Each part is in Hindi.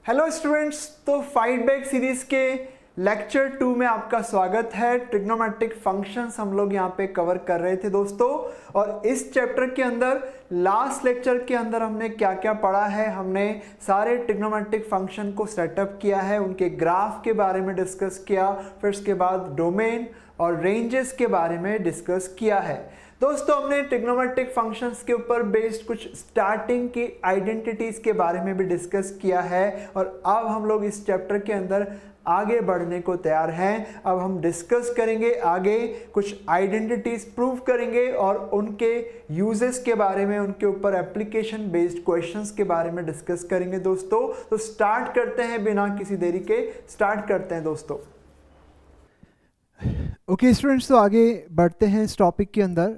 हेलो स्टूडेंट्स, तो फाइट बैक सीरीज के लेक्चर 2 में आपका स्वागत है। ट्रिग्नोमेट्रिक फंक्शंस हम लोग यहाँ पे कवर कर रहे थे दोस्तों, और इस चैप्टर के अंदर लास्ट लेक्चर के अंदर हमने क्या क्या पढ़ा है। हमने सारे ट्रिग्नोमेट्रिक फंक्शन को सेटअप किया है, उनके ग्राफ के बारे में डिस्कस किया, फिर उसके बाद डोमेन और रेंजेस के बारे में डिस्कस किया है। दोस्तों हमने ट्रिग्नोमेट्रिक फंक्शंस के ऊपर बेस्ड कुछ स्टार्टिंग की आइडेंटिटीज के बारे में भी डिस्कस किया है, और अब हम लोग इस चैप्टर के अंदर आगे बढ़ने को तैयार हैं। अब हम डिस्कस करेंगे आगे कुछ आइडेंटिटीज प्रूव करेंगे और उनके यूजेस के बारे में, उनके ऊपर एप्लीकेशन बेस्ड क्वेश्चंस के बारे में डिस्कस करेंगे दोस्तों। तो स्टार्ट करते हैं, बिना किसी देरी के स्टार्ट करते हैं दोस्तों। ओके स्टूडेंट्स, तो आगे बढ़ते हैं इस टॉपिक के अंदर।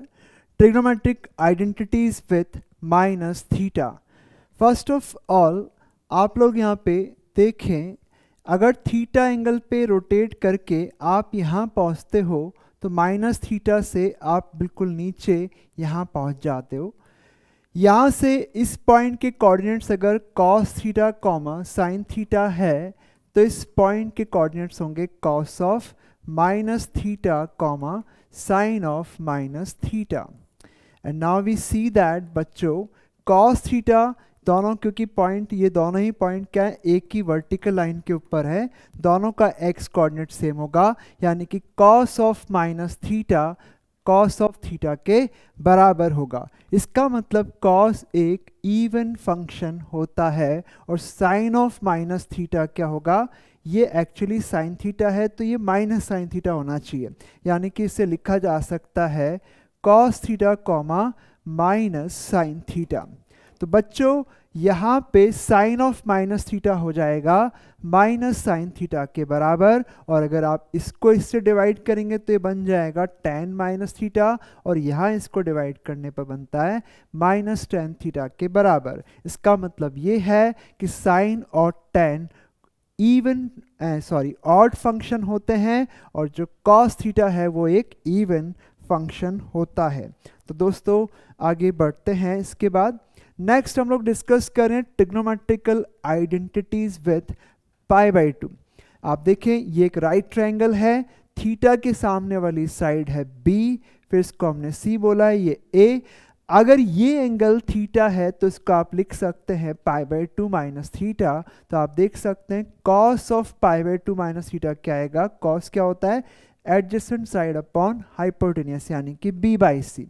Trigonometric identities with minus theta. First of all आप लोग यहाँ पे देखें, अगर थीटा एंगल पे रोटेट करके आप यहाँ पहुँचते हो तो माइनस थीटा से आप बिल्कुल नीचे यहाँ पहुँच जाते हो। यहाँ से इस पॉइंट के कोऑर्डिनेट्स अगर cos theta comma sine theta है, तो इस पॉइंट के कोऑर्डिनेट्स होंगे cos of minus theta comma sin of minus theta. And now we see that बच्चों cos theta दोनों, क्योंकि पॉइंट ये दोनों ही पॉइंट क्या है, एक ही वर्टिकल लाइन के ऊपर है, दोनों का x कोऑर्डिनेट सेम होगा, यानी कि cos of minus theta cos of theta के बराबर होगा। इसका मतलब cos एक इवन फंक्शन होता है और sin of minus theta क्या होगा, ये एक्चुअली साइन थीटा है तो ये माइनस साइन थीटा होना चाहिए, यानी कि इसे लिखा जा सकता है cos theta comma minus sine theta. तो बच्चों यहाँ पे साइन ऑफ माइनस थीटा हो जाएगा माइनस साइन थीटा के बराबर, और अगर आप इसको इससे डिवाइड करेंगे तो ये बन जाएगा टेन माइनस थीटा, और यहाँ इसको डिवाइड करने पर बनता है माइनस टेन थीटा के बराबर। इसका मतलब ये है कि साइन और टेन ऑड फंक्शन होते हैं, और जो कॉस थीटा है वो एक इवन फंक्शन होता है। तो दोस्तों आगे बढ़ते हैं। इसके बाद नेक्स्ट हम लोग डिस्कस करें trigonometrical identities with pi by 2। आप देखें ये एक राइट ट्रायंगल है, थीटा के सामने वाली साइड है बी, फिर इसको हमने सी बोला है, ये ए। अगर ये एंगल थीटा है तो इसको आप लिख सकते हैं पाई बाई 2 माइनस थीटा। तो आप देख सकते हैं cos of pi by 2 minus theta क्या आएगा, कॉस क्या होता है, एडजेसेंट साइड अपॉन हाइपोटेन्यूस, यानी कि बी बाई सी।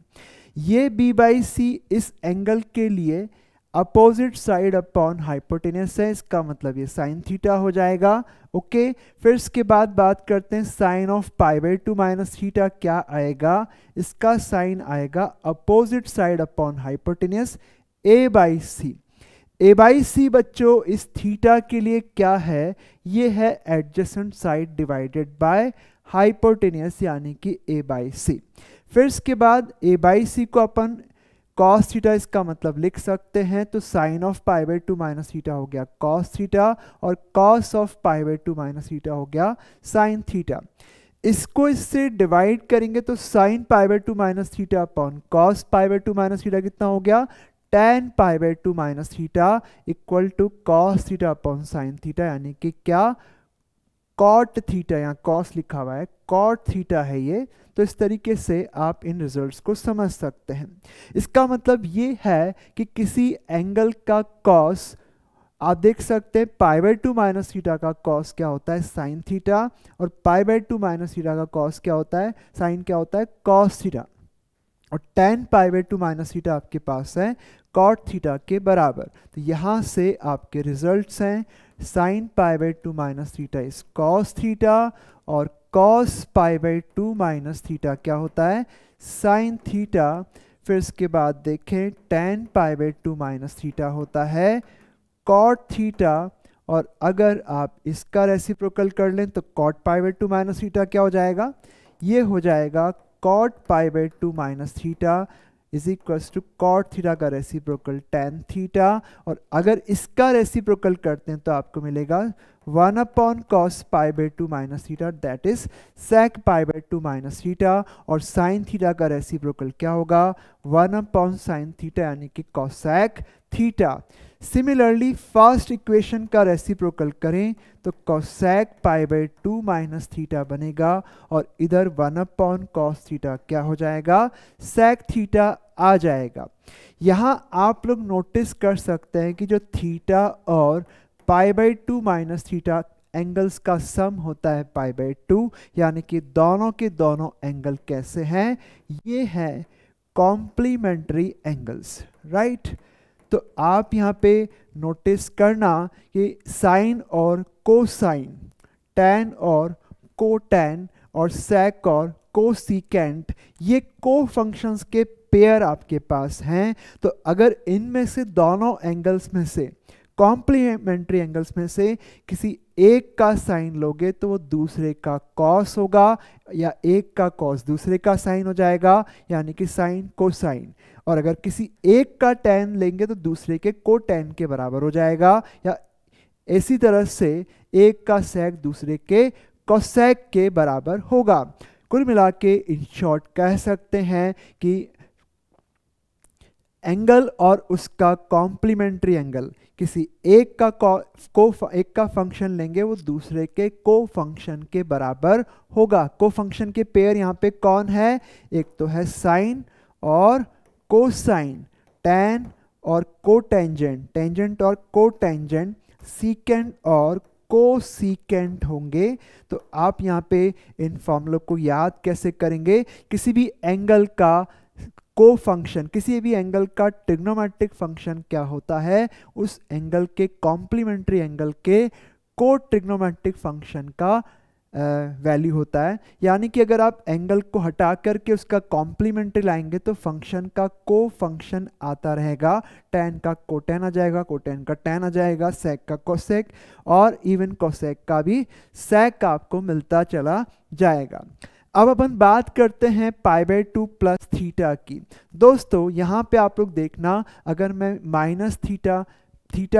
ये बी बाई सी इस एंगल के लिए अपोजिट साइड अपॉन हाइपोटेन्यूस है, इसका मतलब ये साइन थीटा हो जाएगा। ओके, फिर इसके बाद बात करते हैं sine of pi by 2 minus theta क्या आएगा, इसका साइन आएगा opposite side upon hypotenuse A by C. A by C बच्चों इस थीटा के लिए क्या है, ये है adjacent side divided by hypotenuse, यानी कि ए बाई सी। फिर इसके बाद ए बाई सी को अपन कॉस थीटा इसका मतलब लिख सकते हैं, तो sine of pi by 2 minus theta हो गया कॉस थीटा, और cos of pi by 2 minus theta हो गया साइन थीटा। इसको इससे डिवाइड करेंगे तो sine pi by 2 minus theta upon cos pi by 2 minus theta कितना हो गया, tan pi by 2 minus theta equal to cos theta upon sine theta, यानी कि क्या, कॉट थीटा, यहाँ कॉस लिखा हुआ है, कॉट थीटा है ये। तो इस तरीके से आप इन रिजल्ट्स को समझ सकते हैं। इसका मतलब ये है कि किसी एंगल का कॉस आप देख सकते हैं, पाई बाई 2 माइनस थीटा का कॉस क्या होता है, साइन थीटा, और पाई बाई 2 माइनस थीटा का कॉस क्या होता है, साइन क्या होता है, कॉस थीटा, और ten pi by 2 minus theta आपके पास है कॉट थीटा के बराबर। तो यहाँ से आपके रिजल्ट्स हैं sine pi by 2 minus theta is cos theta, और cos pi by 2 minus theta क्या होता है, साइन थीटा। फिर इसके बाद देखें tan pi by 2 minus theta होता है कॉट थीटा, और अगर आप इसका रेसिप्रोकल कर लें तो cot pi by 2 minus theta क्या हो जाएगा, ये हो जाएगा cot pi by 2 minus theta is equals to cot theta का रेसिप्रोकल टेन थीटा, और अगर इसका रेसिप्रोकल करते हैं तो आपको मिलेगा 1 upon cos pi by 2 minus theta, that is sec pi by 2 minus theta, और साइन थीटा का रेसिप्रोकल क्या होगा, 1 अपॉन साइन थीटा, यानी कि cosec theta. Similarly first equation का रेसिप्रोकल करें तो cosec pi by 2 minus theta बनेगा और इधर 1 cos थीटा क्या हो जाएगा, सेक थीटा आ जाएगा। यहाँ आप लोग नोटिस कर सकते हैं कि जो थीटा और पाई बाई 2 माइनस थीटा एंगल्स का सम होता है पाई बाई 2, यानी कि दोनों के दोनों एंगल कैसे हैं, ये हैं कॉम्प्लीमेंट्री एंगल्स, राइट। तो आप यहाँ पे नोटिस करना कि साइन और कोसाइन, टैन और कोटैन और सेक और कोसिकेंट, ये को फंक्शंस के पेयर आपके पास हैं। तो अगर इनमें से दोनों एंगल्स में से, कॉम्प्लीमेंट्री एंगल्स में से किसी एक का साइन लोगे तो वो दूसरे का कॉस होगा, या एक का कॉस दूसरे का साइन हो जाएगा, यानी कि साइन कोसाइन। और अगर किसी एक का टैन लेंगे तो दूसरे के कोटैन के बराबर हो जाएगा, या इसी तरह से एक का सेक दूसरे के कोसेक के बराबर होगा। कुल मिला के इन शॉर्ट कह सकते हैं कि एंगल और उसका कॉम्प्लीमेंट्री एंगल, किसी एक का फंक्शन लेंगे वो दूसरे के को फंक्शन के बराबर होगा। को फंक्शन के पेयर यहाँ पे कौन है, एक तो है साइन और कोसाइन, टैन और कोटेंजेंट, टेंजेंट और कोटेंजेंट, सीकेंट और कोसीकेंट होंगे। तो आप यहाँ पे इन फॉर्मूलों को याद कैसे करेंगे, किसी भी एंगल का को फंक्शन, किसी भी एंगल का ट्रिग्नोमेट्रिक फंक्शन क्या होता है, उस एंगल के कॉम्प्लीमेंट्री एंगल के को ट्रिग्नोमेट्रिक फंक्शन का वैल्यू होता है। यानी कि अगर आप एंगल को हटा करके उसका कॉम्प्लीमेंट्री लाएंगे तो फंक्शन का को फंक्शन आता रहेगा, टैन का कोटैन आ जाएगा, कोटैन का टैन आ जाएगा, सेक का कोसेक, और इवन कोसेक का भी सेक आपको मिलता चला जाएगा। अब अपन बात करते हैं पाई बाई 2 प्लस थीटा की। दोस्तों यहाँ पे आप लोग देखना, अगर मैं माइनस थीटा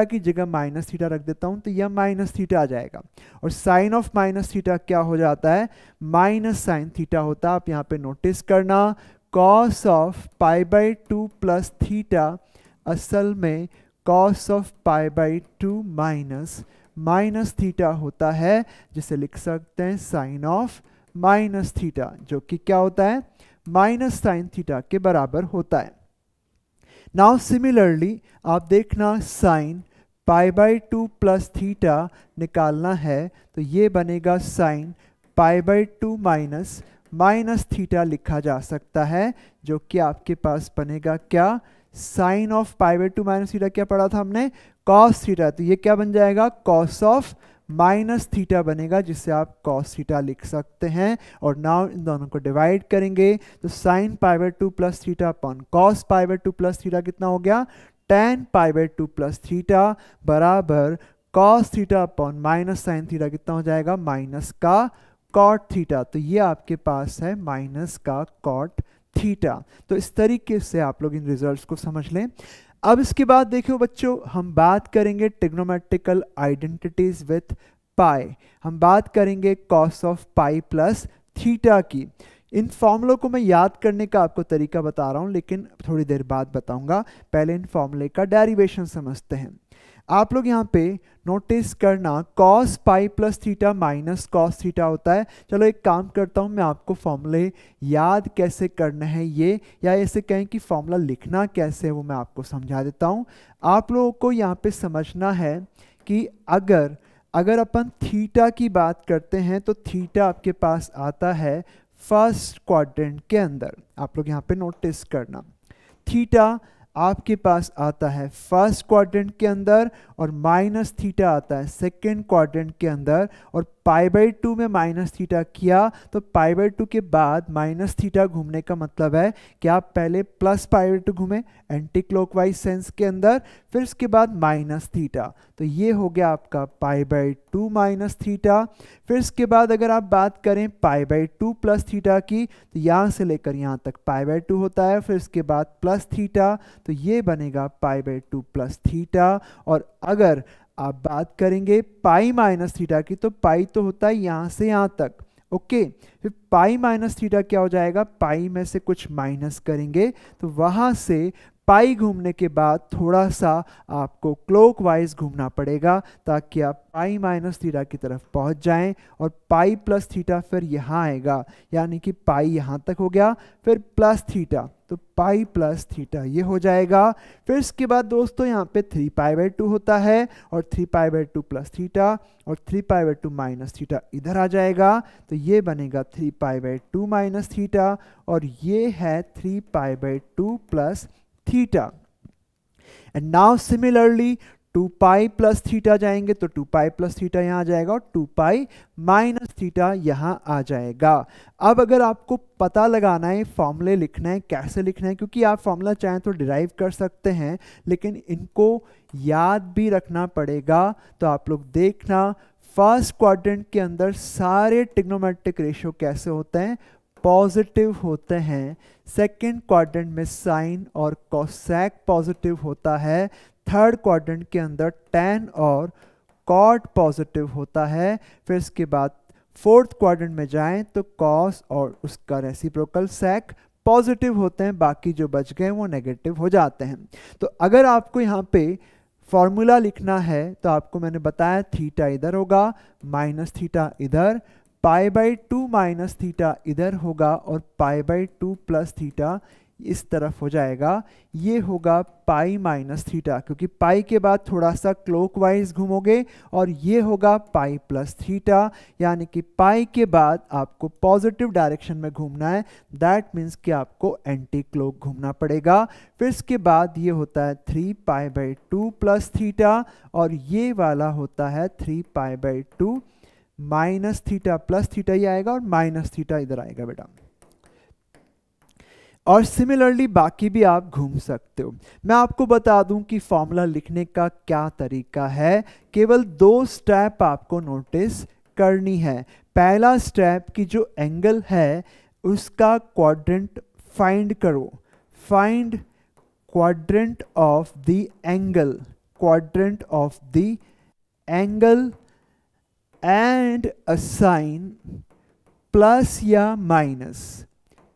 की जगह माइनस थीटा रख देता हूँ तो यह माइनस थीटा आ जाएगा, और साइन ऑफ माइनस थीटा क्या हो जाता है, माइनस साइन थीटा होता है। आप यहाँ पे नोटिस करना, cos of pi by 2 plus theta असल में cos of pi by 2 minus theta होता है, जिसे लिख सकते हैं साइन ऑफ माइनस थीटा, जो कि क्या होता है, माइनस साइन थीटा के बराबर होता है। नाउ सिमिलरली आप देखना, sign pi by 2 plus theta निकालना है तो ये बनेगा sign pi by 2 minus theta लिखा जा सकता है, जो कि आपके पास बनेगा क्या, sine of pi by 2 minus theta क्या पढ़ा था हमने, कॉस थीटा, तो ये क्या बन जाएगा, कॉस ऑफ माइनस थीटा बनेगा, जिससे आप कॉस थीटा लिख सकते हैं। और नाउ इन दोनों को डिवाइड करेंगे तो sine pi by 2 plus theta upon cos pi by 2 plus theta कितना हो गया, tan pi by 2 plus theta बराबर cos theta upon minus sine theta कितना हो जाएगा, माइनस का कॉट थीटा। तो ये आपके पास है माइनस का कॉट थीटा। तो इस तरीके से आप लोग इन रिजल्ट्स को समझ लें। अब इसके बाद देखो बच्चों, हम बात करेंगे ट्रिग्नोमेट्रिकल आइडेंटिटीज विथ पाई। हम बात करेंगे cos of pi plus theta की। इन फॉर्मूलों को मैं याद करने का आपको तरीका बता रहा हूं, लेकिन थोड़ी देर बाद बताऊंगा। पहले इन फॉर्मूले का डेरिवेशन समझते हैं। आप लोग यहाँ पे नोटिस करना, cos pi plus theta minus cos theta होता है। चलो एक काम करता हूँ, मैं आपको फॉर्मूले याद कैसे करना है ये, या ऐसे कहें कि फॉर्मूला लिखना कैसे है, वो मैं आपको समझा देता हूँ। आप लोगों को यहाँ पे समझना है कि अगर अपन थीटा की बात करते हैं तो थीटा आपके पास आता है फर्स्ट क्वाड्रेंट के अंदर। आप लोग यहाँ पे नोटिस करना, थीटा आपके पास आता है फर्स्ट क्वाड्रेंट के अंदर और माइनस थीटा आता है सेकेंड क्वाड्रेंट के अंदर। और पाई बाई 2 में माइनस थीटा किया तो पाई बाई 2 के बाद माइनस थीटा घूमने का मतलब है कि आप पहले प्लस पाई बाई 2 घूमे एंटी क्लॉकवाइज सेंस के अंदर, फिर उसके बाद माइनस थीटा। तो ये हो गया आपका पाई बाई 2 माइनस थीटा। फिर इसके बाद अगर आप बात करें पाई बाई 2 प्लस थीटा की, तो यहाँ से लेकर यहाँ तक पाई बाई 2 होता है, फिर इसके बाद प्लस थीटा, तो ये बनेगा पाई बाई 2 प्लस थीटा। और अगर आप बात करेंगे पाई माइनस थीटा की, तो पाई तो होता है यहाँ से यहाँ तक, ओके। फिर पाई माइनस थीटा क्या हो जाएगा, पाई में से कुछ माइनस करेंगे तो वहाँ से पाई घूमने के बाद थोड़ा सा आपको क्लॉकवाइज घूमना पड़ेगा ताकि आप पाई माइनस थीटा की तरफ पहुंच जाएं, और पाई प्लस थीटा फिर यहाँ आएगा, यानी कि पाई यहाँ तक हो गया, फिर प्लस थीटा, तो पाई प्लस थीटा ये हो जाएगा। फिर इसके बाद दोस्तों यहाँ पे 3π/2 होता है, और 3π/2 प्लस थीटा, और 3π/2 माइनस थीटा इधर आ जाएगा, तो ये बनेगा 3π/2 माइनस थीटा, और ये है 3π/2 plus theta. And now similarly 2π plus theta जाएंगे तो 2π प्लस थीटा यहाँ आ जाएगा, और 2π माइनस थीटा यहाँ आ जाएगा। अब अगर आपको पता लगाना है, फॉर्मूले लिखना है, कैसे लिखना है, क्योंकि आप फॉर्मूला चाहें तो डिराइव कर सकते हैं, लेकिन इनको याद भी रखना पड़ेगा। तो आप लोग देखना, फर्स्ट क्वाड्रेंट के अंदर सारे ट्रिग्नोमेट्रिक रेशियो कैसे होते हैं, पॉजिटिव होते हैं। सेकेंड क्वाड्रेंट में साइन और कोसेक पॉजिटिव होता है। थर्ड क्वाड्रेंट के अंदर tan और cot पॉजिटिव होता है। फिर इसके बाद फोर्थ क्वाड्रेंट में जाएं तो cos और उसका रेसिप्रोकल sec पॉजिटिव होते हैं, बाकी जो बच गए वो नेगेटिव हो जाते हैं। तो अगर आपको यहाँ पे फॉर्मूला लिखना है तो आपको मैंने बताया थीटा इधर होगा, माइनस थीटा इधर, π/2 माइनस थीटा इधर होगा, और π/2 प्लस थीटा इस तरफ हो जाएगा। ये होगा पाई माइनस थीटा, क्योंकि पाई के बाद थोड़ा सा क्लॉकवाइज घूमोगे, और ये होगा पाई प्लस थीटा, यानी कि पाई के बाद आपको पॉजिटिव डायरेक्शन में घूमना है, दैट मीन्स कि आपको एंटी क्लॉक घूमना पड़ेगा। फिर इसके बाद ये होता है 3π/2 प्लस थीटा, और ये वाला होता है 3π/2 माइनस थीटा प्लस थीटा ही आएगा, और माइनस थीटा इधर आएगा बेटा। और सिमिलरली बाकी भी आप घूम सकते हो। मैं आपको बता दूं कि फॉर्मूला लिखने का क्या तरीका है, केवल 2 स्टेप आपको नोटिस करनी है। पहला स्टेप की जो एंगल है उसका क्वाड्रेंट फाइंड करो, find quadrant of the angle, quadrant of the angle and assign plus या माइनस,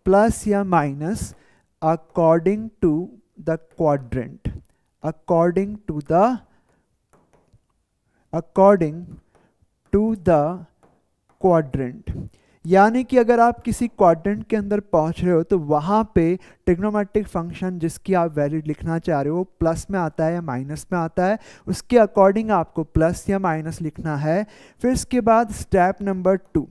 प्लस या minus according to the quadrant, according to the quadrant. यानी कि अगर आप किसी क्वाड्रेंट के अंदर पहुंच रहे हो तो वहां पे ट्रिग्नोमेट्रिक फंक्शन जिसकी आप वैल्यू लिखना चाह रहे हो प्लस में आता है या माइनस में आता है, उसके अकॉर्डिंग आपको प्लस या माइनस लिखना है। फिर इसके बाद स्टेप नंबर 2,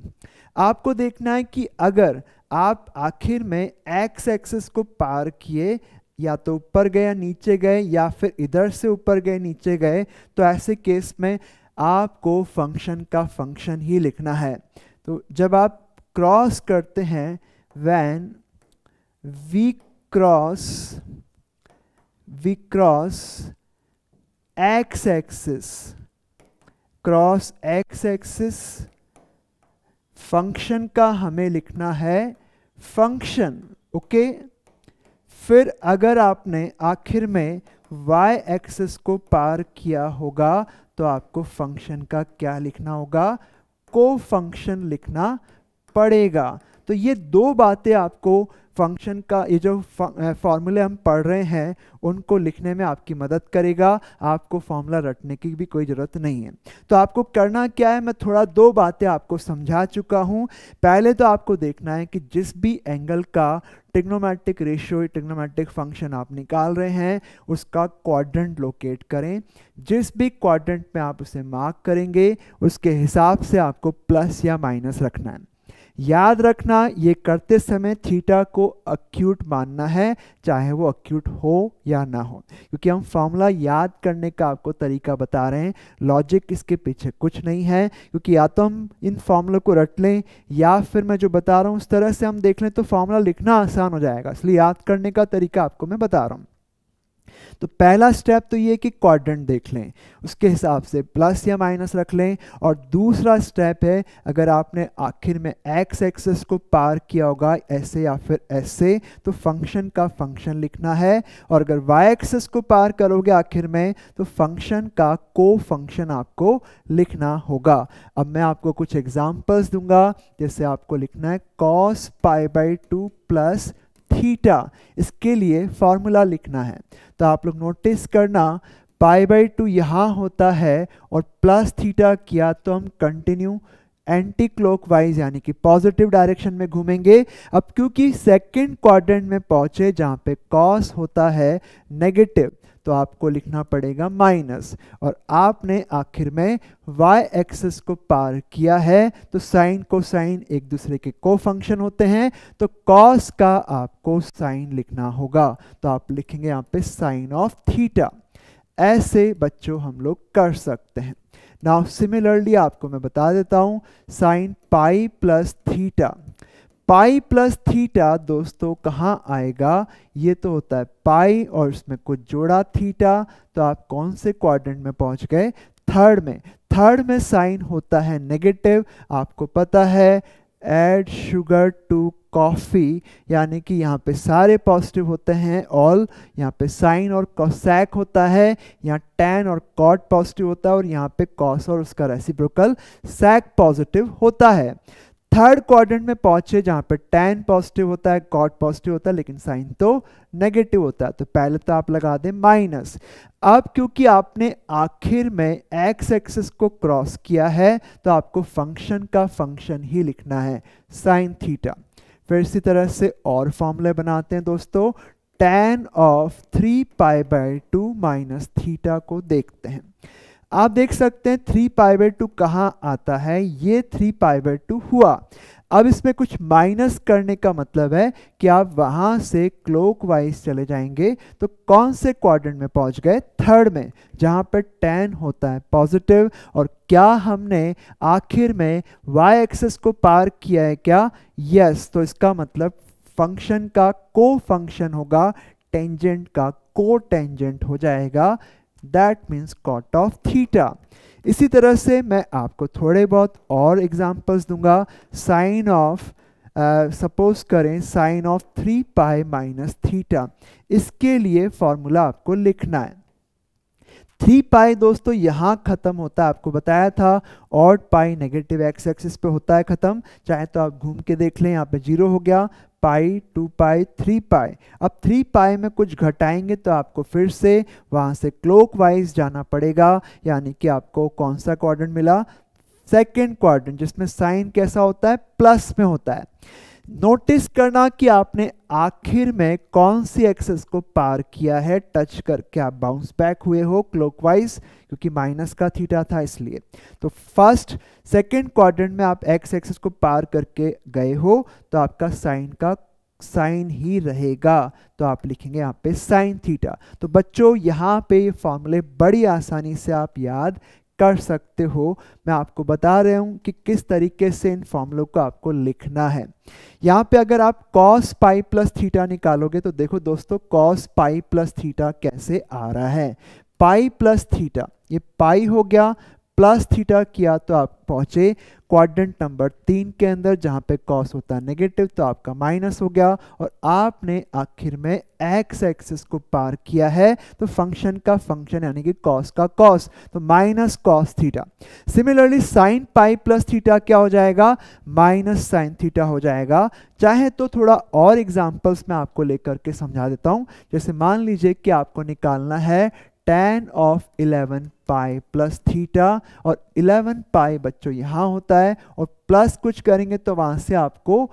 आपको देखना है कि अगर आप आखिर में एक्स एक्सिस को पार किए, या तो ऊपर गए या नीचे गए, या फिर इधर से ऊपर गए नीचे गए, तो ऐसे केस में आपको फंक्शन का फंक्शन ही लिखना है। तो जब आप क्रॉस करते हैं, when we cross X axis, cross X axis, function का हमें लिखना है फंक्शन, ओके। फिर अगर आपने आखिर में y एक्सिस को पार किया होगा तो आपको फंक्शन का क्या लिखना होगा, को फंक्शन लिखना पड़ेगा। तो ये 2 बातें आपको फंक्शन का, ये जो फॉर्मूले हम पढ़ रहे हैं उनको लिखने में आपकी मदद करेगा। आपको फॉर्मूला रटने की भी कोई ज़रूरत नहीं है। तो आपको करना क्या है, मैं थोड़ा 2 बातें आपको समझा चुका हूँ। पहले तो आपको देखना है कि जिस भी एंगल का ट्रिग्नोमेट्रिक रेशियो, ट्रिग्नोमेट्रिक फंक्शन आप निकाल रहे हैं उसका क्वाड्रेंट लोकेट करें। जिस भी क्वाड्रेंट में आप उसे मार्क करेंगे उसके हिसाब से आपको प्लस या माइनस रखना है। याद रखना, ये करते समय थीटा को अक्यूट मानना है, चाहे वो अक्यूट हो या ना हो, क्योंकि हम फॉर्मूला याद करने का आपको तरीका बता रहे हैं। लॉजिक इसके पीछे कुछ नहीं है, क्योंकि या तो हम इन फॉर्मूले को रट लें या फिर मैं जो बता रहा हूँ उस तरह से हम देख लें तो फॉर्मूला लिखना आसान हो जाएगा। इसलिए याद करने का तरीका आपको मैं बता रहा हूँ। तो पहला स्टेप तो ये कि क्वाड्रेंट देख लें, उसके हिसाब से प्लस या माइनस रख लें। और दूसरा स्टेप है, अगर आपने आखिर में एक्स एक्सिस को पार किया होगा ऐसे या फिर ऐसे, तो फंक्शन का फंक्शन लिखना है। और अगर वाई एक्सिस को पार करोगे आखिर में तो फंक्शन का को फंक्शन आपको लिखना होगा। अब मैं आपको कुछ एग्जाम्पल्स दूंगा, जैसे आपको लिखना है cos π/2 प्लस थीटा, इसके लिए फॉर्मूला लिखना है। तो आप लोग नोटिस करना, π/2 यहाँ होता है और प्लस थीटा किया तो हम कंटिन्यू एंटी क्लॉकवाइज यानी कि पॉजिटिव डायरेक्शन में घूमेंगे। अब क्योंकि सेकंड क्वाड्रेंट में पहुंचे जहाँ पे कॉस होता है नेगेटिव, तो आपको लिखना पड़ेगा माइनस, और आपने आखिर में y एक्सिस को पार किया है तो साइन कोसाइन एक दूसरे के को फंक्शन होते हैं, तो कॉस का आपको साइन लिखना होगा, तो आप लिखेंगे यहाँ पे साइन ऑफ थीटा। ऐसे बच्चों हम लोग कर सकते हैं। नाउ सिमिलरली आपको मैं बता देता हूं sign pi plus theta. Pi plus theta दोस्तों कहाँ आएगा, ये तो होता है पाई और इसमें कुछ जोड़ा थीटा, तो आप कौन से क्वाड्रेंट में पहुंच गए, थर्ड में। थर्ड में साइन होता है नेगेटिव, आपको पता है ऐड शुगर टू कॉफ़ी, यानी कि यहाँ पे सारे पॉजिटिव होते हैं ऑल, यहाँ पे साइन और कोसैक होता है, यहाँ टैन और कॉट पॉजिटिव होता है और यहाँ पे कॉस और उसका रेसिप्रोकल सैक पॉजिटिव होता है। थर्ड क्वाड्रेंट में पहुंचे जहाँ पे टैन पॉजिटिव होता है, कॉट पॉजिटिव होता है, लेकिन साइन तो नेगेटिव होता है, तो पहले तो आप लगा दें माइनस। अब क्योंकि आपने आखिर में एक्स एक्सिस को क्रॉस किया है तो आपको फंक्शन का फंक्शन ही लिखना है साइन थीटा। फिर इसी तरह से और फॉर्मूले बनाते हैं दोस्तों, tan ऑफ 3π/2 माइनस थीटा को देखते हैं। आप देख सकते हैं 3π/2 कहाँ आता है, ये 3π/2 हुआ। अब इसमें कुछ माइनस करने का मतलब है कि आप वहां से क्लॉकवाइज चले जाएंगे तो कौन से क्वाड्रेंट में पहुंच गए, थर्ड में, जहां पर tan होता है पॉजिटिव। और क्या हमने आखिर में y एक्सिस को पार किया है क्या, यस, तो इसका मतलब फंक्शन का को फंक्शन होगा, टेंजेंट का को टेंजेंट हो जाएगा, that means cot of theta. इसी तरह से मैं आपको थोड़े बहुत और एग्जांपल्स दूंगा। साइन ऑफ सपोज करें साइन ऑफ 3π माइनस थीटा, इसके लिए फॉर्मूला आपको लिखना है। 3π दोस्तों यहाँ खत्म होता है, आपको बताया था odd pi negative x axis पे होता है खत्म, चाहे तो आप घूम के देख लें, यहाँ पे 0 हो गया, पाई 2π 3π। अब 3π में कुछ घटाएंगे तो आपको फिर से वहां से क्लॉकवाइज जाना पड़ेगा, यानी कि आपको कौन सा क्वाड्रेंट मिला, सेकंड क्वाड्रेंट, जिसमें साइन कैसा होता है, प्लस में होता है। नोटिस करना कि आपने आखिर में कौन सी एक्सिस को पार किया है, टच करके आप बाउंस बैक हुए हो क्लॉकवाइज, क्योंकि माइनस का थीटा था इसलिए। तो फर्स्ट सेकंड क्वाड्रेंट में आप एक्स एक्सिस को पार करके गए हो तो आपका साइन का साइन ही रहेगा, तो आप लिखेंगे यहाँ पे साइन थीटा। तो बच्चों यहाँ पे ये फॉर्मूले बड़ी आसानी से आप याद कर सकते हो। मैं आपको बता रहा हूं कि किस तरीके से इन फॉर्मूलों को आपको लिखना है। यहाँ पे अगर आप cos पाई प्लस थीटा निकालोगे तो देखो दोस्तों cos पाई प्लस थीटा कैसे आ रहा है, पाई प्लस थीटा, ये पाई हो गया, प्लस थीटा किया तो आप पहुंचे क्वाड्रेंट नंबर 3 के अंदर जहां पे कॉस होता है नेगेटिव, तो आपका माइनस हो गया, और आपने आखिर में एक्स एक्सिस को पार किया है तो फंक्शन का फंक्शन यानी कि कॉस का कॉस, तो minus cos theta. Similarly sign pi plus theta क्या हो जाएगा, माइनस साइन थीटा हो जाएगा। चाहे तो थोड़ा और एग्जाम्पल्स मैं आपको लेकर के समझा देता हूं। जैसे मान लीजिए कि आपको निकालना है tan ऑफ 11π प्लस थीटा, और 11π बच्चों यहाँ होता है, और प्लस कुछ करेंगे तो वहां से आपको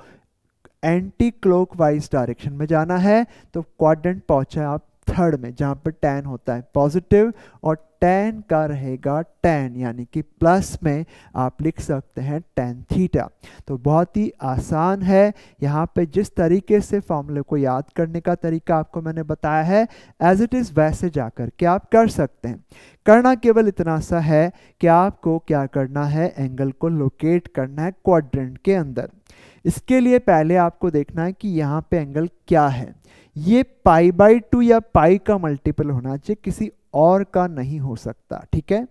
एंटी क्लॉकवाइज डायरेक्शन में जाना है, तो क्वाड्रेंट पहुंचा आप थर्ड में जहां पर tan होता है पॉजिटिव, और tan का रहेगा tan, यानी कि प्लस में आप लिख सकते हैं tan थीटा। तो बहुत ही आसान है, यहाँ पे जिस तरीके से फॉर्मूले को याद करने का तरीका आपको मैंने बताया है एज इट इज़ वैसे जाकर के आप कर सकते हैं। करना केवल इतना सा है कि आपको क्या करना है, एंगल को लोकेट करना है क्वाड्रेंट के अंदर। इसके लिए पहले आपको देखना है कि यहाँ पे एंगल क्या है, ये π/2 या पाई का मल्टीपल होना चाहिए, किसी और का नहीं हो सकता, ठीक है।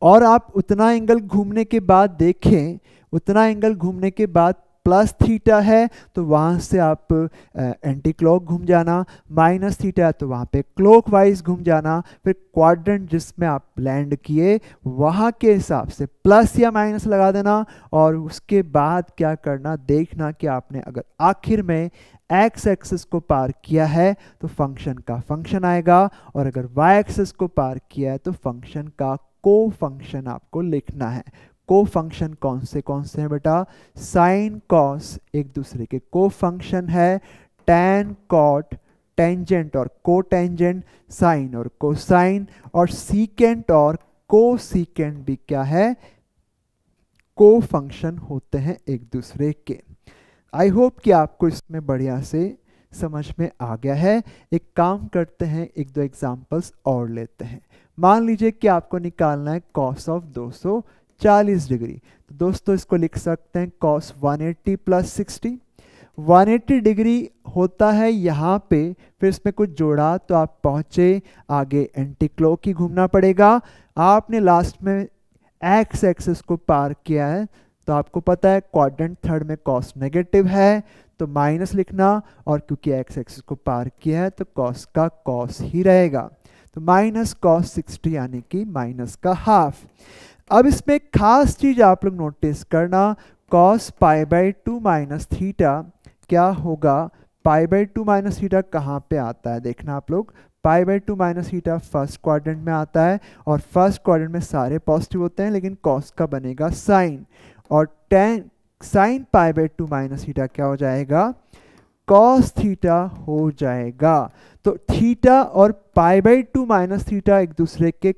और आप उतना एंगल घूमने के बाद देखें, उतना एंगल घूमने के बाद प्लस थीटा है तो वहां से आप एंटी क्लॉक घूम जाना, माइनस थीटा है तो वहां पे क्लॉकवाइज घूम जाना, फिर क्वाड्रेंट जिसमें आप लैंड किए वहां के हिसाब से प्लस या माइनस लगा देना, और उसके बाद क्या करना, देखना कि आपने अगर आखिर में एक्स एक्सिस को पार किया है तो फंक्शन का फंक्शन आएगा, और अगर वाई एक्सिस को पार किया है तो फंक्शन का को फंक्शन आपको लिखना है। को फंक्शन कौन से हैं बेटा? साइन कॉस एक दूसरे के को फंक्शन है, टैन कॉट टेंजेंट और को टेंजेंट, साइन और कोसाइन, और सीकेंट और को सीकेंट भी क्या है? को फंक्शन होते हैं एक दूसरे के। आई होप कि आपको इसमें बढ़िया से समझ में आ गया है। एक काम करते हैं, एक दो एग्जांपल्स और लेते हैं। मान लीजिए कि आपको निकालना है कॉस ऑफ 240 डिग्री, तो दोस्तों इसको लिख सकते हैं कॉस 180 प्लस 60। 180 डिग्री होता है यहाँ पे, फिर इसमें कुछ जोड़ा तो आप पहुँचे आगे एंटी क्लॉक ही घूमना पड़ेगा। आपने लास्ट में एक्स एक्सिस को पार किया है तो आपको पता है क्वाड्रेंट थर्ड में कॉस नेगेटिव है तो माइनस लिखना, और क्योंकि एक्स एक्सिस को पार किया है तो कॉस का कॉस ही रहेगा, तो माइनस कॉस 60 यानी कि माइनस का हाफ। अब इसमें एक खास चीज आप लोग नोटिस करना, cos pi by 2 minus theta क्या होगा? पाई बाई 2 माइनस थीटा कहाँ पे आता है देखना आप लोग। पाई by 2 minus theta first quadrant में आता है, और फर्स्ट क्वाड्रेंट में सारे पॉजिटिव होते हैं, लेकिन कॉस का बनेगा साइन, और ten sign pi by 2 minus theta क्या हो जाएगा? कॉस थीटा हो जाएगा। तो थीटा और पाई बाई 2 माइनस थीटा एक दूसरे के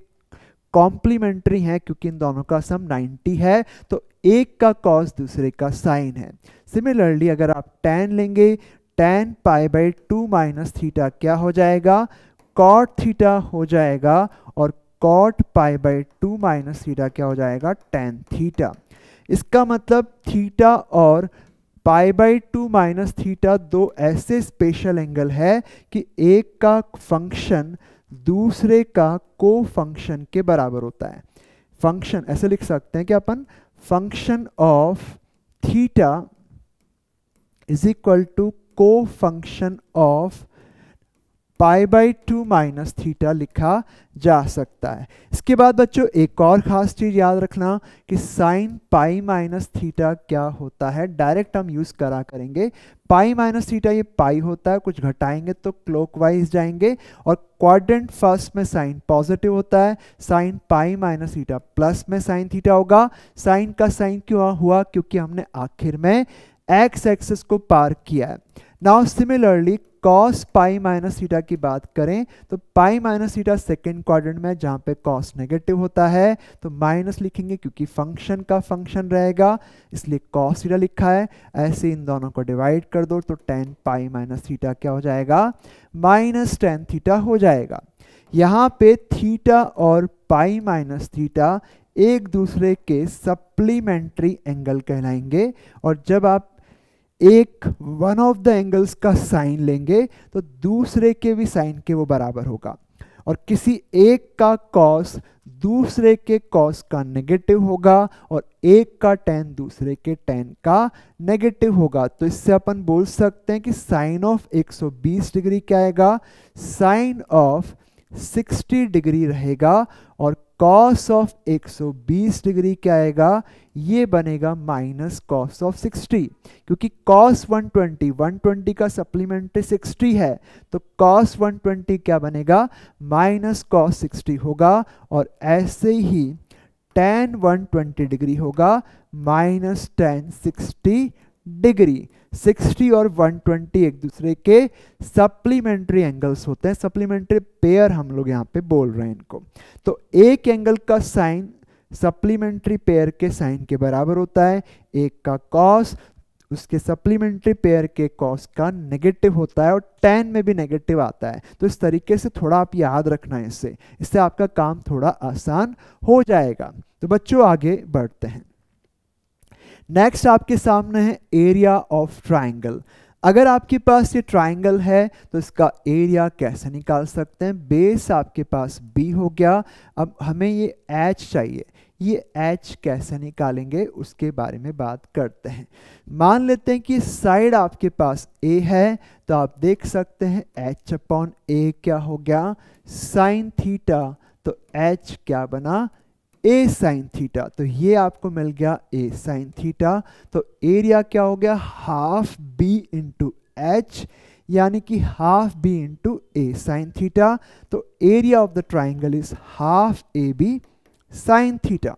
कॉम्प्लीमेंट्री हैं, क्योंकि इन दोनों का सम 90 है, तो एक का कॉस दूसरे का साइन है। सिमिलरली अगर आप tan लेंगे, tan pi by 2 minus theta क्या हो जाएगा? कॉट थीटा हो जाएगा, और cot pi by 2 minus theta क्या हो जाएगा? tan theta. इसका मतलब थीटा और पाई बाई 2 माइनस थीटा दो ऐसे स्पेशल एंगल है कि एक का फंक्शन दूसरे का को फंक्शन के बराबर होता है। फंक्शन ऐसे लिख सकते हैं कि अपन function of theta is equal to cofunction of pi by 2 minus theta लिखा जा सकता है। इसके बाद बच्चों एक और खास चीज याद रखना कि साइन पाई माइनस थीटा क्या होता है, डायरेक्ट हम यूज करा करेंगे। पाई माइनस थीटा ये पाई होता है, कुछ घटाएंगे तो क्लॉकवाइज जाएंगे, और क्वाड्रेंट फर्स्ट में साइन पॉजिटिव होता है, sine pi minus theta plus में साइन थीटा होगा। साइन का साइन क्यों हुआ? क्योंकि हमने आखिर में एक्स एक्सिस को पार किया है। Now similarly cos pi minus theta की बात करें तो पाई माइनस थीटा सेकेंड क्वाड्रेंट में जहाँ पे कॉस नेगेटिव होता है तो माइनस लिखेंगे, क्योंकि फंक्शन का फंक्शन रहेगा इसलिए कॉस थीटा लिखा है। ऐसे इन दोनों को डिवाइड कर दो तो tan पाई माइनस थीटा क्या हो जाएगा? माइनस tan थीटा हो जाएगा। यहाँ पे थीटा और पाई माइनस थीटा एक दूसरे के सप्लीमेंट्री एंगल कहलाएंगे, और जब आप एक वन ऑफ द एंगल्स का साइन लेंगे तो दूसरे के भी साइन के वो बराबर होगा, और किसी एक का कॉस दूसरे के कॉस का नेगेटिव होगा, और एक का tan दूसरे के tan का नेगेटिव होगा। तो इससे अपन बोल सकते हैं कि साइन ऑफ 120 डिग्री क्या आएगा? साइन ऑफ 60 डिग्री रहेगा, और कॉस ऑफ 120 डिग्री क्या आएगा? ये बनेगा माइनस कॉस ऑफ 60, क्योंकि कॉस 120 का सप्लीमेंट्री 60 है, तो कॉस 120 क्या बनेगा? माइनस कॉस 60 होगा, और ऐसे ही tan 120 डिग्री होगा माइनस tan 60 डिग्री। 60 और 120 एक दूसरे के सप्लीमेंट्री एंगल्स होते हैं, सप्लीमेंट्री पेयर हम लोग यहाँ पे बोल रहे हैं इनको। तो एक एंगल का साइन सप्लीमेंट्री पेयर के साइन के बराबर होता है, एक का कॉस उसके सप्लीमेंट्री पेयर के कॉस का नेगेटिव होता है, और tan में भी नेगेटिव आता है। तो इस तरीके से थोड़ा आप याद रखना है, इससे आपका काम थोड़ा आसान हो जाएगा। तो बच्चों आगे बढ़ते हैं। नेक्स्ट आपके सामने है एरिया ऑफ ट्राइंगल। अगर आपके पास ये ट्राइंगल है तो इसका एरिया कैसे निकाल सकते हैं? बेस आपके पास B हो गया, अब हमें ये H चाहिए। ये H कैसे निकालेंगे उसके बारे में बात करते हैं। मान लेते हैं कि साइड आपके पास A है, तो आप देख सकते हैं H अपॉन A क्या हो गया? साइन थीटा, तो H क्या बना? A sine theta. तो ये आपको मिल गया A साइन थीटा। तो एरिया क्या हो गया? हाफ B इंटू एच, यानी कि half B into A sine theta. तो area of the triangle is half A B sine theta.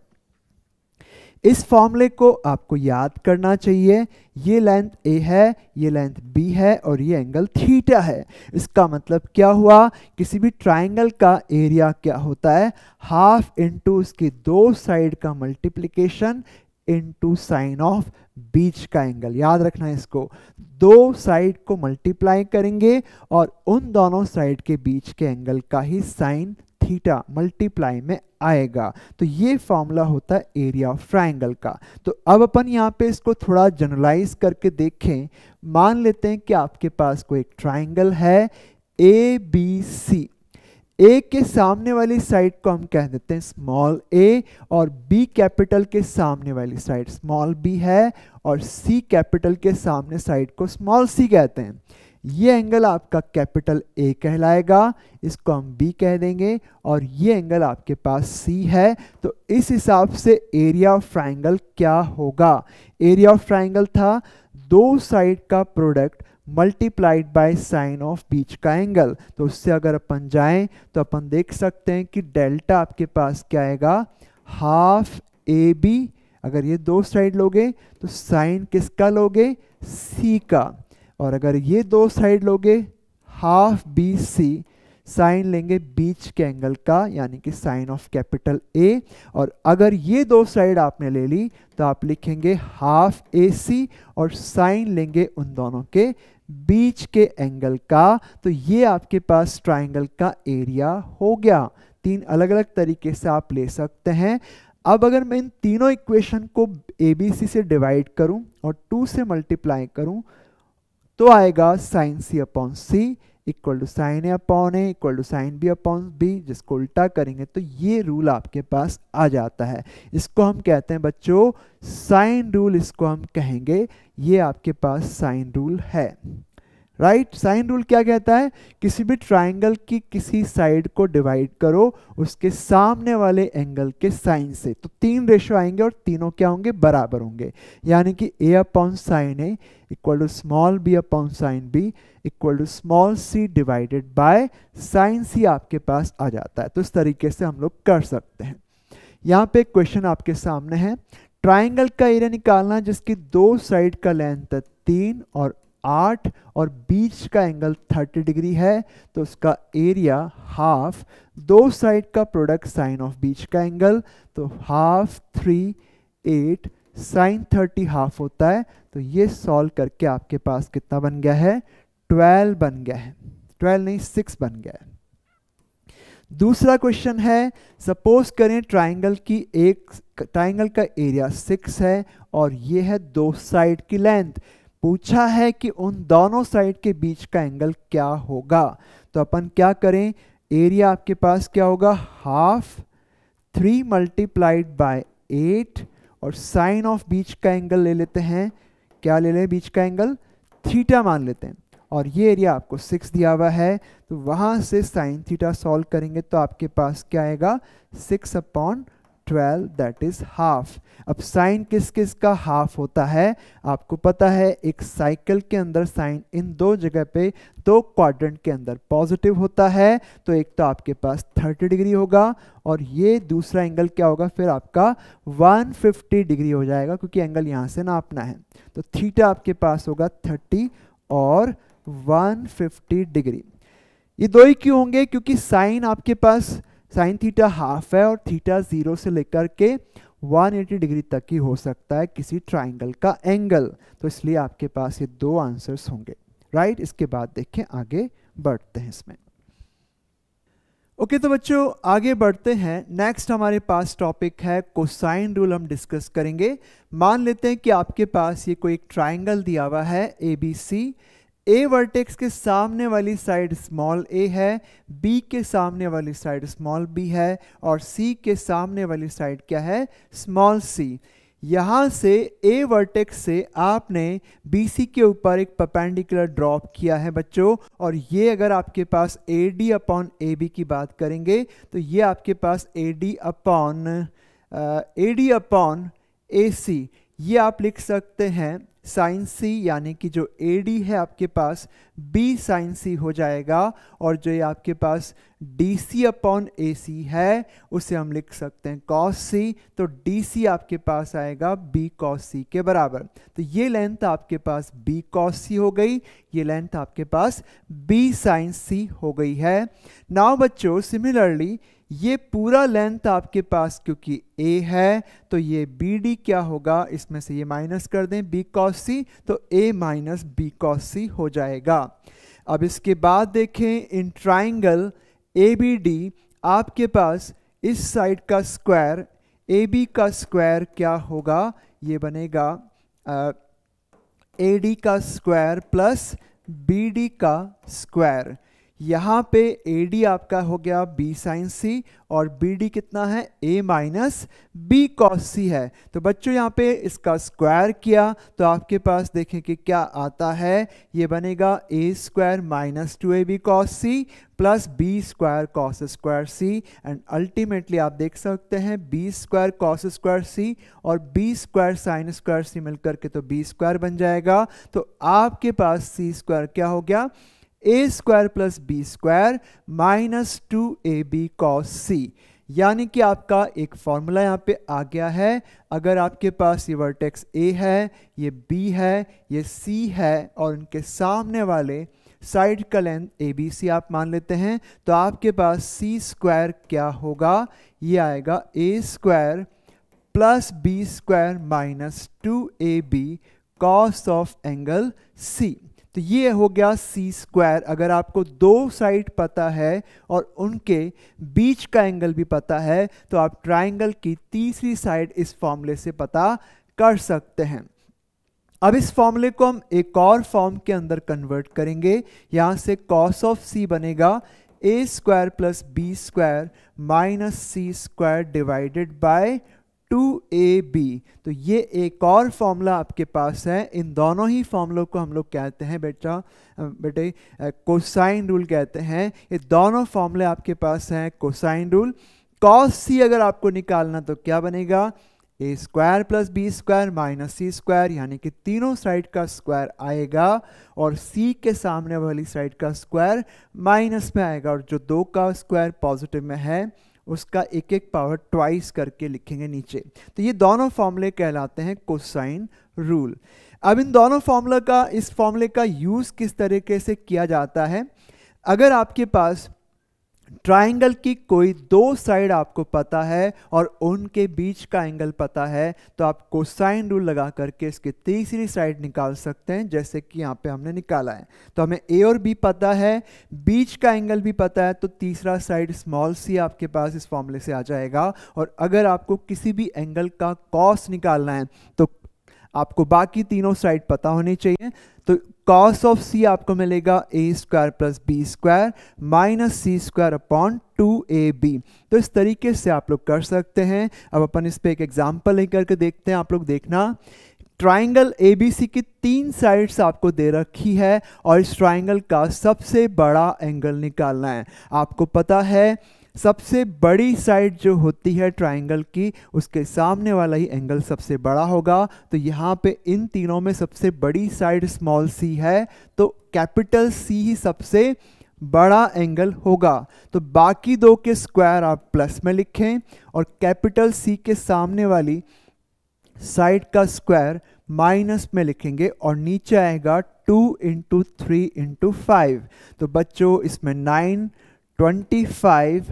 इस फॉर्मूले को आपको याद करना चाहिए। ये लेंथ ए है, ये लेंथ बी है और ये एंगल थीटा है। इसका मतलब क्या हुआ, किसी भी ट्राइंगल का एरिया क्या होता है, हाफ इंटू उसकी दो साइड का मल्टीप्लिकेशन इंटू साइन ऑफ बीच का एंगल। याद रखना है इसको, दो साइड को मल्टीप्लाई करेंगे और उन दोनों साइड के बीच के एंगल का ही साइन थीटा मल्टीप्लाई में आएगा। तो ये फॉर्मूला होता है एरिया ऑफ ट्राइंगल का। तो अब अपन यहाँ पे इसको थोड़ा जनरलाइज करके देखें। मान लेते हैं कि आपके पास कोई एक ट्राइंगल है ए बी सी। ए के सामने वाली साइड को हम कह देते हैं स्मॉल ए, और बी कैपिटल के सामने वाली साइड स्मॉल बी है, और सी कैपिटल के सामने साइड को स्मॉल सी कहते हैं। ये एंगल आपका कैपिटल ए कहलाएगा, इसको हम बी कह देंगे, और ये एंगल आपके पास सी है। तो इस हिसाब से एरिया ऑफ ट्राइंगल क्या होगा, एरिया ऑफ ट्राइंगल था दो साइड का product multiplied by sine of बीच का एंगल। तो उससे अगर अपन जाएं तो अपन देख सकते हैं कि डेल्टा आपके पास क्या आएगा, हाफ ए बी। अगर ये दो साइड लोगे तो साइन किसका लोगे, सी का, और अगर ये दो साइड लोगे हाफ बी सी, साइन लेंगे बीच के एंगल का यानी कि साइन ऑफ कैपिटल ए। और अगर ये दो साइड आपने ले ली तो आप लिखेंगे हाफ ए सी और साइन लेंगे उन दोनों के बीच के एंगल का। तो ये आपके पास ट्राइंगल का एरिया हो गया। तीन अलग अलग तरीके से आप ले सकते हैं। अब अगर मैं इन तीनों इक्वेशन को ए बी सी से डिवाइड करूं और 2 से मल्टीप्लाई करूं तो आएगा sine C upon C equal to sine A upon A equal to sine B upon B. जिसको उल्टा करेंगे तो ये रूल आपके पास आ जाता है। इसको हम कहते हैं बच्चों साइन रूल, इसको हम कहेंगे। ये आपके पास साइन रूल है, राइट। साइन रूल क्या कहता है, किसी भी ट्राइंगल की किसी साइड को डिवाइड करो उसके सामने वाले एंगल के साइन से, तो 3 रेशो आएंगे और तीनों क्या होंगे, बराबर होंगे। यानी कि A upon sine A equal to small B upon sine B equal to small C divided by sine C आपके पास आ जाता है। तो इस तरीके से हम लोग कर सकते हैं। यहाँ पे क्वेश्चन आपके सामने है, ट्राइंगल का एरिया निकालना जिसकी दो साइड का लेंथ 3 और 8 और बीच का एंगल 30 डिग्री है। तो उसका एरिया हाफ, दो साइड का प्रोडक्ट साइन ऑफ बीच का एंगल, तो हाफ 3 8 साइन 30 हाफ होता है। तो ये सॉल्व करके आपके पास कितना बन गया है, 12 बन गया है, 12 नहीं 6 बन गया है। दूसरा क्वेश्चन है, सपोज करें ट्राइंगल का एरिया 6 है और ये है दो साइड की लेंथ। पूछा है कि उन दोनों साइड के बीच का एंगल क्या होगा। तो अपन क्या करें, एरिया आपके पास क्या होगा, हाफ 3 मल्टीप्लाइड बाय 8 और साइन ऑफ बीच का एंगल ले लेते हैं। क्या ले लें, बीच का एंगल थीटा मान लेते हैं, और ये एरिया आपको 6 दिया हुआ है। तो वहां से साइन थीटा सॉल्व करेंगे तो आपके पास क्या आएगा, 6 अपॉन 12 दैट इज हाफ। अब साइन किस किस का हाफ होता है आपको पता है, एक साइकिल के अंदर साइन इन दो जगह पे दो क्वाड्रेंट के अंदर पॉजिटिव होता है। तो एक तो आपके पास 30 डिग्री होगा और ये दूसरा एंगल क्या होगा फिर आपका 150 डिग्री हो जाएगा, क्योंकि एंगल यहाँ से नापना है। तो थीटा आपके पास होगा 30 और 150 डिग्री। ये दो ही क्यों होंगे, क्योंकि साइन आपके पास साइन थीटा हाफ है और थीटा 0 से लेकर के 180 डिग्री तक ही हो सकता है किसी ट्राइंगल का एंगल। तो इसलिए आपके पास ये दो आंसर्स होंगे, राइट। इसके बाद देखें आगे बढ़ते हैं इसमें। ओके तो बच्चों आगे बढ़ते हैं। नेक्स्ट हमारे पास टॉपिक है कोसाइन रूल, हम डिस्कस करेंगे। मान लेते हैं कि आपके पास ये कोई एक ट्राइंगल दिया हुआ है ABC। ए वर्टेक्स के सामने वाली साइड स्मॉल ए है, बी के सामने वाली साइड स्मॉल बी है और सी के सामने वाली साइड क्या है, स्मॉल सी। यहाँ से ए वर्टेक्स से आपने BC के ऊपर एक परपेंडिकुलर ड्रॉप किया है बच्चों, और ये अगर आपके पास AD अपॉन AB की बात करेंगे तो ये आपके पास AD अपॉन AC, ये आप लिख सकते हैं साइन सी, यानी कि जो ए डी है आपके पास बी साइन सी हो जाएगा, और जो ये आपके पास डी सी अपॉन ए सी है उसे हम लिख सकते हैं कॉस सी, तो डी सी आपके पास आएगा बी कॉस सी के बराबर। तो ये लेंथ आपके पास बी कॉस सी हो गई, ये लेंथ आपके पास बी साइन सी हो गई है। नाउ बच्चों सिमिलरली ये पूरा लेंथ आपके पास क्योंकि a है तो ये बी डी क्या होगा, इसमें से ये माइनस कर दें b cos c, तो a minus B cos c हो जाएगा। अब इसके बाद देखें in triangle A B D आपके पास इस साइड का स्क्वायर ए बी का स्क्वायर क्या होगा, ये बनेगा ए डी का स्क्वायर प्लस बी डी का स्क्वायर। यहाँ पे ए डी आपका हो गया बी साइन सी और बी डी कितना है a माइनस बी कॉस सी है। तो बच्चों यहाँ पे इसका स्क्वायर किया तो आपके पास देखें कि क्या आता है, ये बनेगा a square minus 2ab cos C plus B square cos square C, and ultimately आप देख सकते हैं B square cos square C और B square sine square C मिलकर के तो बी स्क्वायर बन जाएगा। तो आपके पास सी स्क्वायर क्या हो गया, A square plus B square minus 2ab cos C, यानी कि आपका एक फॉर्मूला यहाँ पे आ गया है। अगर आपके पास ये वर्टेक्स ए है, ये बी है, ये सी है और इनके सामने वाले साइड का लेंथ ए बी सी आप मान लेते हैं, तो आपके पास सी स्क्वायर क्या होगा, ये आएगा A square plus B square minus 2ab cos of angle C. तो ये हो गया सी स्क्वायर। अगर आपको दो साइड पता है और उनके बीच का एंगल भी पता है तो आप ट्राइंगल की तीसरी साइड इस फॉर्मूले से पता कर सकते हैं। अब इस फॉर्मूले को हम एक और फॉर्म के अंदर कन्वर्ट करेंगे। यहाँ से कॉस ऑफ सी बनेगा A square plus B square minus C square divided by 2ab। तो ये एक और फॉर्मूला आपके पास है। इन दोनों ही फॉर्मूलों को हम लोग कहते हैं बेटे कोसाइन रूल कहते हैं। ये दोनों फॉर्मूले आपके पास हैं कोसाइन रूल। कॉस सी अगर आपको निकालना तो क्या बनेगा, A square plus B square minus C square, यानी कि तीनों साइड का स्क्वायर आएगा और सी के सामने वाली साइड का स्क्वायर माइनस में आएगा, और जो दो का स्क्वायर पॉजिटिव में है उसका एक एक पावर ट्वाइस करके लिखेंगे नीचे। तो ये दोनों फॉर्मूले कहलाते हैं कोसाइन रूल। अब इन दोनों फॉर्मूला का इस फॉर्मूले का यूज किस तरीके से किया जाता है, अगर आपके पास ट्राइंगल की कोई दो साइड आपको पता है और उनके बीच का एंगल पता है तो आप कोसाइन रूल लगा करके इसकी तीसरी साइड निकाल सकते हैं, जैसे कि यहाँ पे हमने निकाला है। तो हमें ए और बी पता है, बीच का एंगल भी पता है, तो तीसरा साइड स्मॉल सी आपके पास इस फॉर्मूले से आ जाएगा। और अगर आपको किसी भी एंगल का कॉस निकालना है तो आपको बाकी तीनों साइड पता होनी चाहिए। तो कॉस ऑफ सी आपको मिलेगा A square plus B square minus C square upon 2ab। तो इस तरीके से आप लोग कर सकते हैं। अब अपन इस पे एक एग्जांपल लेकर के देखते हैं। आप लोग देखना, ट्राइंगल ABC की तीन साइड्स आपको दे रखी है और इस ट्राइंगल का सबसे बड़ा एंगल निकालना है। आपको पता है सबसे बड़ी साइड जो होती है ट्राइंगल की उसके सामने वाला ही एंगल सबसे बड़ा होगा। तो यहाँ पे इन तीनों में सबसे बड़ी साइड स्मॉल सी है, तो कैपिटल सी ही सबसे बड़ा एंगल होगा। तो बाकी दो के स्क्वायर आप प्लस में लिखें और कैपिटल सी के सामने वाली साइड का स्क्वायर माइनस में लिखेंगे और नीचे आएगा 2 × 3 × 5। तो बच्चों इसमें 9 25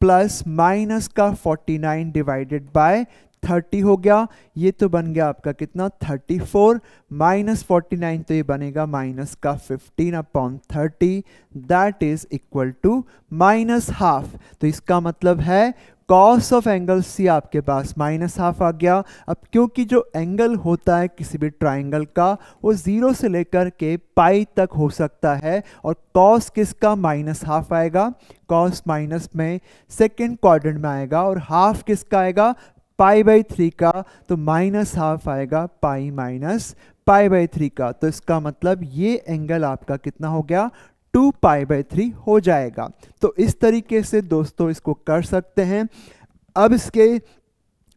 प्लस माइनस का 49 डिवाइडेड बाय 30 हो गया। ये तो बन गया आपका कितना 34 माइनस 49, तो ये बनेगा माइनस का 15 upon 30, that is equal to minus half. तो इसका मतलब है कॉस ऑफ एंगल सी आपके पास माइनस हाफ आ गया। अब क्योंकि जो एंगल होता है किसी भी ट्राइंगल का वो 0 से लेकर के पाई तक हो सकता है, और कॉस किसका माइनस हाफ आएगा, कॉस माइनस में सेकेंड क्वाड्रेंट में आएगा, और हाफ किसका आएगा π/3 का, तो माइनस हाफ आएगा पाई माइनस π/3 का। तो इसका मतलब ये एंगल आपका कितना हो गया 2π/3 हो जाएगा। तो इस तरीके से दोस्तों इसको कर सकते हैं। अब इसके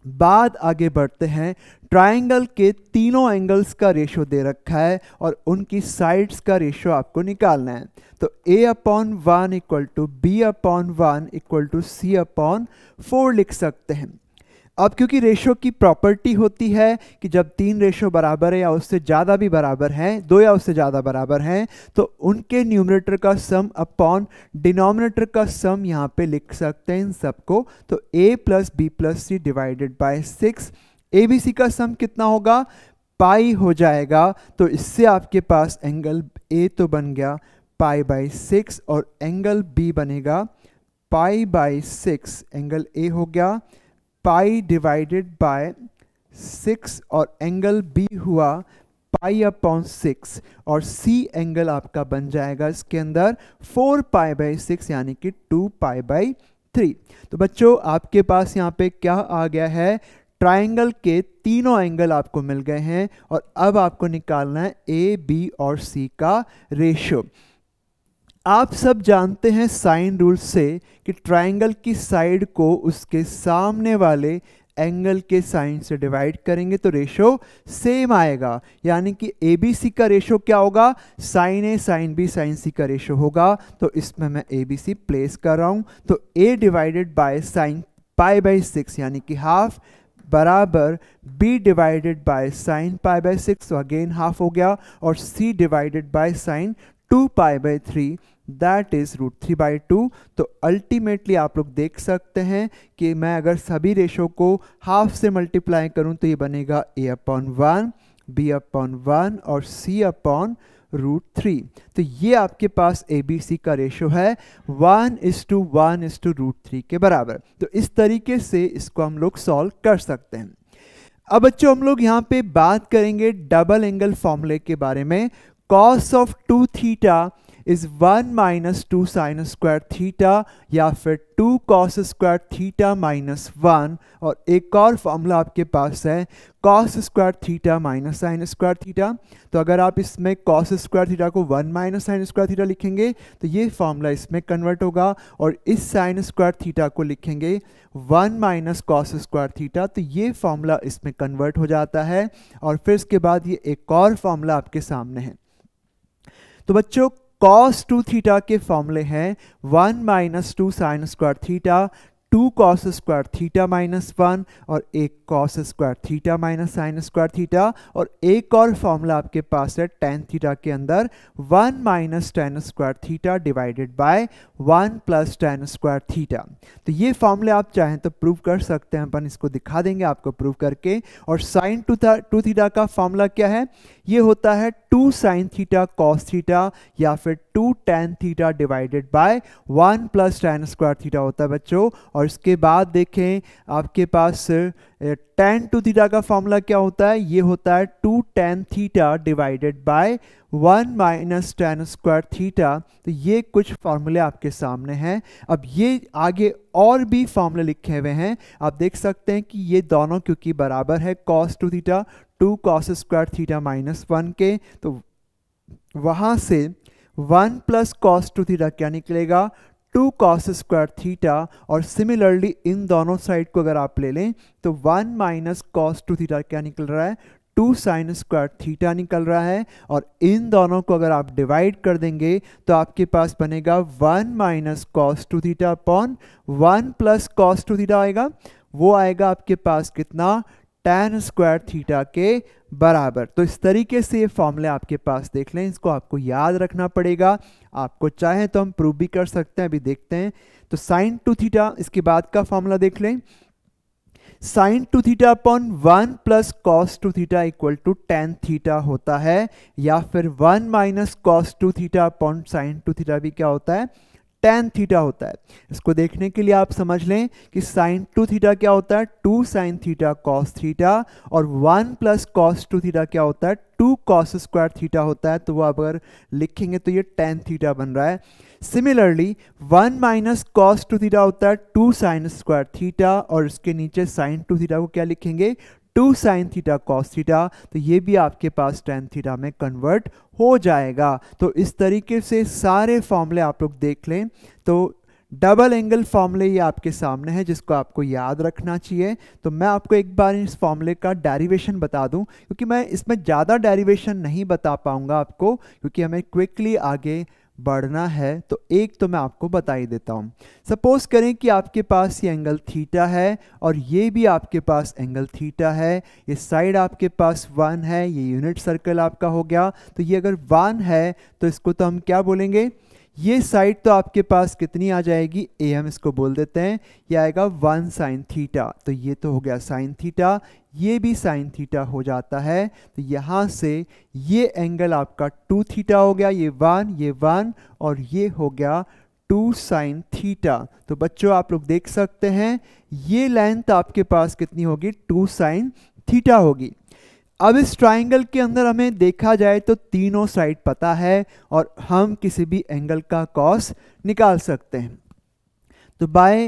बाद आगे बढ़ते हैं। ट्रायंगल के तीनों एंगल्स का रेशो दे रखा है और उनकी साइड्स का रेशो आपको निकालना है। तो a/1 equal to b/1 equal to c/4 लिख सकते हैं। अब क्योंकि रेशो की प्रॉपर्टी होती है कि जब तीन रेशो बराबर है या उससे ज़्यादा भी बराबर हैं, दो या उससे ज़्यादा बराबर हैं, तो उनके न्यूमरेटर का सम अपॉन डिनोमिनेटर का सम यहाँ पे लिख सकते हैं इन सबको। तो a plus B plus C divided by 6, A B C का सम कितना होगा, पाई हो जाएगा। तो इससे आपके पास एंगल a तो बन गया पाई बाई 6 और एंगल b बनेगा पाई बाई 6। एंगल a हो गया पाई डिवाइडेड बाय 6 और एंगल b हुआ पाई अपॉन 6 और c एंगल आपका बन जाएगा इसके अंदर 4 पाई बाई 6 यानी कि 2 पाई बाई 3। तो बच्चों आपके पास यहाँ पे क्या आ गया है, ट्रायंगल के तीनों एंगल आपको मिल गए हैं और अब आपको निकालना है a, b और c का रेशो। आप सब जानते हैं साइन रूल से कि ट्रायंगल की साइड को उसके सामने वाले एंगल के साइन से डिवाइड करेंगे तो रेशो सेम आएगा, यानी कि ए बी सी का रेशो क्या होगा, साइन ए साइन बी साइन सी का रेशो होगा। तो इसमें मैं ए बी सी प्लेस कर रहा हूं। तो a divided by sign pi by 6 यानी कि हाफ बराबर b divided by sign pi by 6 तो अगेन हाफ हो गया और c divided by sign 2 pi by 3 that is √3/2। तो अल्टीमेटली आप लोग देख सकते हैं कि मैं अगर सभी रेशो को हाफ से मल्टीप्लाई करूं तो ये बनेगा a/1, b/1 और c/√3। तो ये आपके पास ABC का रेशो है 1:1:√3 के बराबर। तो इस तरीके से इसको हम लोग सॉल्व कर सकते हैं। अब बच्चों हम लोग यहाँ पे बात करेंगे डबल एंगल फॉर्मूले के बारे में। cos of 2 theta is 1 minus 2 sine square theta या फिर 2 cos स्क्वायर थीटा माइनस 1। और एक और फॉर्मूला आपके पास है cos square theta minus sine square theta. तो अगर आप इसमें cos स्क्वायर थीटा को 1 माइनस साइन स्क्वायर थीटा लिखेंगे तो ये फॉर्मूला इसमें कन्वर्ट होगा और इस साइन स्क्वायर थीटा को लिखेंगे 1 माइनस cos स्क्वायर थीटा, तो ये फॉर्मूला इसमें कन्वर्ट हो जाता है। और फिर इसके बाद ये एक और फॉर्मूला आपके सामने है। तो बच्चों cos 2 थीटा के फॉर्मूले हैं 1 minus 2 sine square theta, 2 cos square theta minus 1 और एक cos square theta minus sine square theta. और एक और फॉर्मूला आपके पास है tan थीटा के अंदर 1 minus tan square theta divided by 1 plus tan square theta. तो ये फॉर्मूले आप चाहें तो प्रूव कर सकते हैं, अपन इसको दिखा देंगे आपको प्रूव करके। और साइन 2 थीटा का फॉर्मूला क्या है, ये होता है 2 साइन थीटा कॉस थीटा या फिर 2 tan theta divided by 1 plus tan square theta होता है बच्चों। और इसके बाद देखें आपके पास tan 2 थीटा का फॉर्मूला क्या होता है, ये होता है 2 tan theta divided by 1 minus tan square theta. तो ये कुछ फॉर्मूले आपके सामने हैं। अब ये आगे और भी फॉर्मूले लिखे हुए हैं, आप देख सकते हैं कि ये दोनों क्योंकि बराबर है cos 2 theta 2 cos square theta minus 1 के, तो वहाँ से 1 प्लस cos 2 थीटा क्या निकलेगा 2 cos स्क्वायर थीटा। और सिमिलरली इन दोनों साइड को अगर आप ले लें तो 1 माइनस cos 2 थीटा क्या निकल रहा है 2 साइन स्क्वायर थीटा निकल रहा है। और इन दोनों को अगर आप डिवाइड कर देंगे तो आपके पास बनेगा 1 minus cos 2 theta upon 1 plus cos 2 theta आएगा, वो आएगा आपके पास कितना tan स्क्वायर थीटा के बराबर। तो इस तरीके से ये फॉर्मूले आपके पास देख लें, इसको आपको याद रखना पड़ेगा। आपको चाहे तो हम प्रूव भी कर सकते हैं, अभी देखते हैं। तो साइन 2 थीटा इसके बाद का फॉर्मूला देख लें, sine 2 theta upon 1 plus cos 2 theta equal to tan theta होता है, या फिर 1 minus cos 2 theta upon sine 2 theta भी क्या होता है tan थीटा होता है। इसको देखने के लिए आप समझ लें कि साइन 2 थीटा क्या होता है 2 साइन थीटा cos थीटा और 1 प्लस cos 2 थीटा क्या होता है 2 cos स्क्वायर थीटा होता है। तो वो अगर लिखेंगे तो ये tan थीटा बन रहा है। सिमिलरली 1 माइनस cos 2 थीटा होता है 2 साइन स्क्वायर थीटा और इसके नीचे साइन 2 थीटा को क्या लिखेंगे 2 साइन थीटा cos थीटा। तो ये भी आपके पास tan थीटा में कन्वर्ट हो जाएगा। तो इस तरीके से सारे फॉर्मूले आप लोग देख लें। तो डबल एंगल फॉर्मूले ये आपके सामने है जिसको आपको याद रखना चाहिए। तो मैं आपको एक बार इस फॉर्मूले का डेरिवेशन बता दूं, क्योंकि मैं इसमें ज़्यादा डेरिवेशन नहीं बता पाऊंगा आपको, क्योंकि हमें क्विकली आगे बढ़ना है। तो एक तो मैं आपको बता ही देता हूँ। सपोज करें कि आपके पास ये एंगल थीटा है और ये भी आपके पास एंगल थीटा है, ये साइड आपके पास 1 है, ये यूनिट सर्कल आपका हो गया। तो ये अगर 1 है तो इसको तो हम क्या बोलेंगे, ये साइड तो आपके पास कितनी आ जाएगी, ए हम इसको बोल देते हैं, ये आएगा 1 साइन थीटा। तो ये तो हो गया साइन थीटा, ये भी साइन थीटा हो जाता है। तो यहाँ से ये एंगल आपका 2 थीटा हो गया, ये 1 और ये हो गया 2 साइन थीटा। तो बच्चों आप लोग देख सकते हैं ये लेंथ आपके पास कितनी होगी, 2 साइन थीटा होगी। अब इस ट्राइंगल के अंदर हमें देखा जाए तो तीनों साइड पता है और हम किसी भी एंगल का कॉस निकाल सकते हैं। तो बाय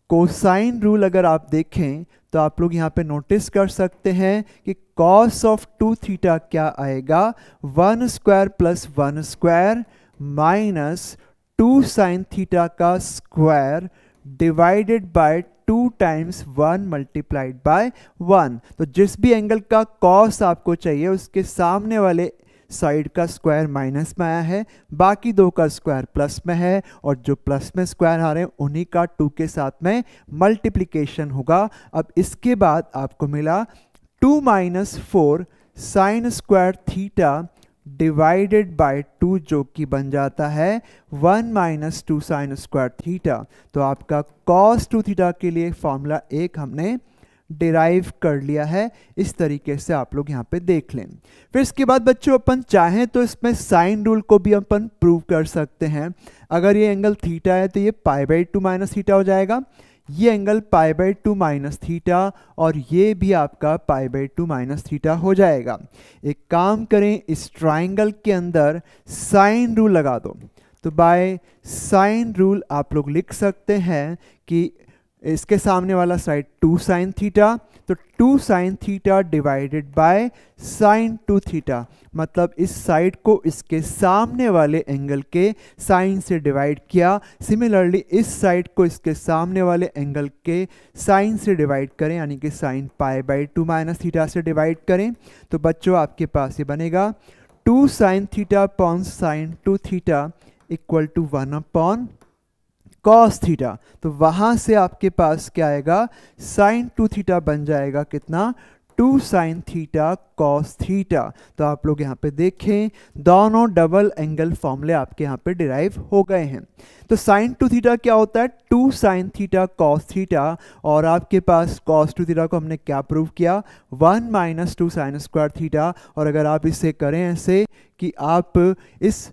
कोसाइन रूल अगर आप देखें तो आप लोग यहाँ पे नोटिस कर सकते हैं कि कॉस ऑफ 2 थीटा क्या आएगा, 1 square plus 1 square minus 2 sine theta का square divided by 2 times 1 multiplied by 1। तो जिस भी एंगल का कॉस आपको चाहिए उसके सामने वाले साइड का स्क्वायर माइनस में आया है, बाकी दो का स्क्वायर प्लस में है, और जो प्लस में स्क्वायर आ रहे हैं उन्हीं का 2 के साथ में मल्टीप्लिकेशन होगा। अब इसके बाद आपको मिला 2 minus 4 sign square theta divided by 2, जो कि बन जाता है 1 माइनस 2 साइन स्क्वायर थीटा। तो आपका कॉस 2 थीटा के लिए फॉर्मूला 1 हमने डिराइव कर लिया है। इस तरीके से आप लोग यहाँ पे देख लें। फिर इसके बाद बच्चों अपन चाहें तो इसमें साइन रूल को भी अपन प्रूव कर सकते हैं। अगर ये एंगल थीटा है तो ये π/2 माइनस थीटा हो जाएगा, ये एंगल π/2 माइनस थीटा, और ये भी आपका π/2 माइनस थीटा हो जाएगा। एक काम करें, इस ट्राइंगल के अंदर साइन रूल लगा दो। तो बाय साइन रूल आप लोग लिख सकते हैं कि इसके सामने वाला साइड 2 साइन थीटा, तो 2 sine theta divided by sign 2 theta, मतलब इस साइड को इसके सामने वाले एंगल के साइन से डिवाइड किया। सिमिलरली इस साइड को इसके सामने वाले एंगल के साइन से डिवाइड करें, यानी कि साइन π/2 माइनस थीटा से डिवाइड करें। तो बच्चों आपके पास ये बनेगा 2 sine theta upon sine 2 theta equal to 1 upon cos theta. तो वहां से आपके पास क्या आएगा, साइन 2 थीटा बन जाएगा कितना, 2 साइन थीटा कॉस थीटा। तो आप लोग यहाँ पे देखें दोनों डबल एंगल फॉर्मूले आपके यहाँ पे डिराइव हो गए हैं। तो साइन 2 थीटा क्या होता है, 2 साइन थीटा कॉस थीटा, और आपके पास कॉस 2 थीटा को हमने क्या प्रूव किया, 1 माइनस 2 साइन स्क्वायर थीटा। और अगर आप इसे करें ऐसे कि आप इस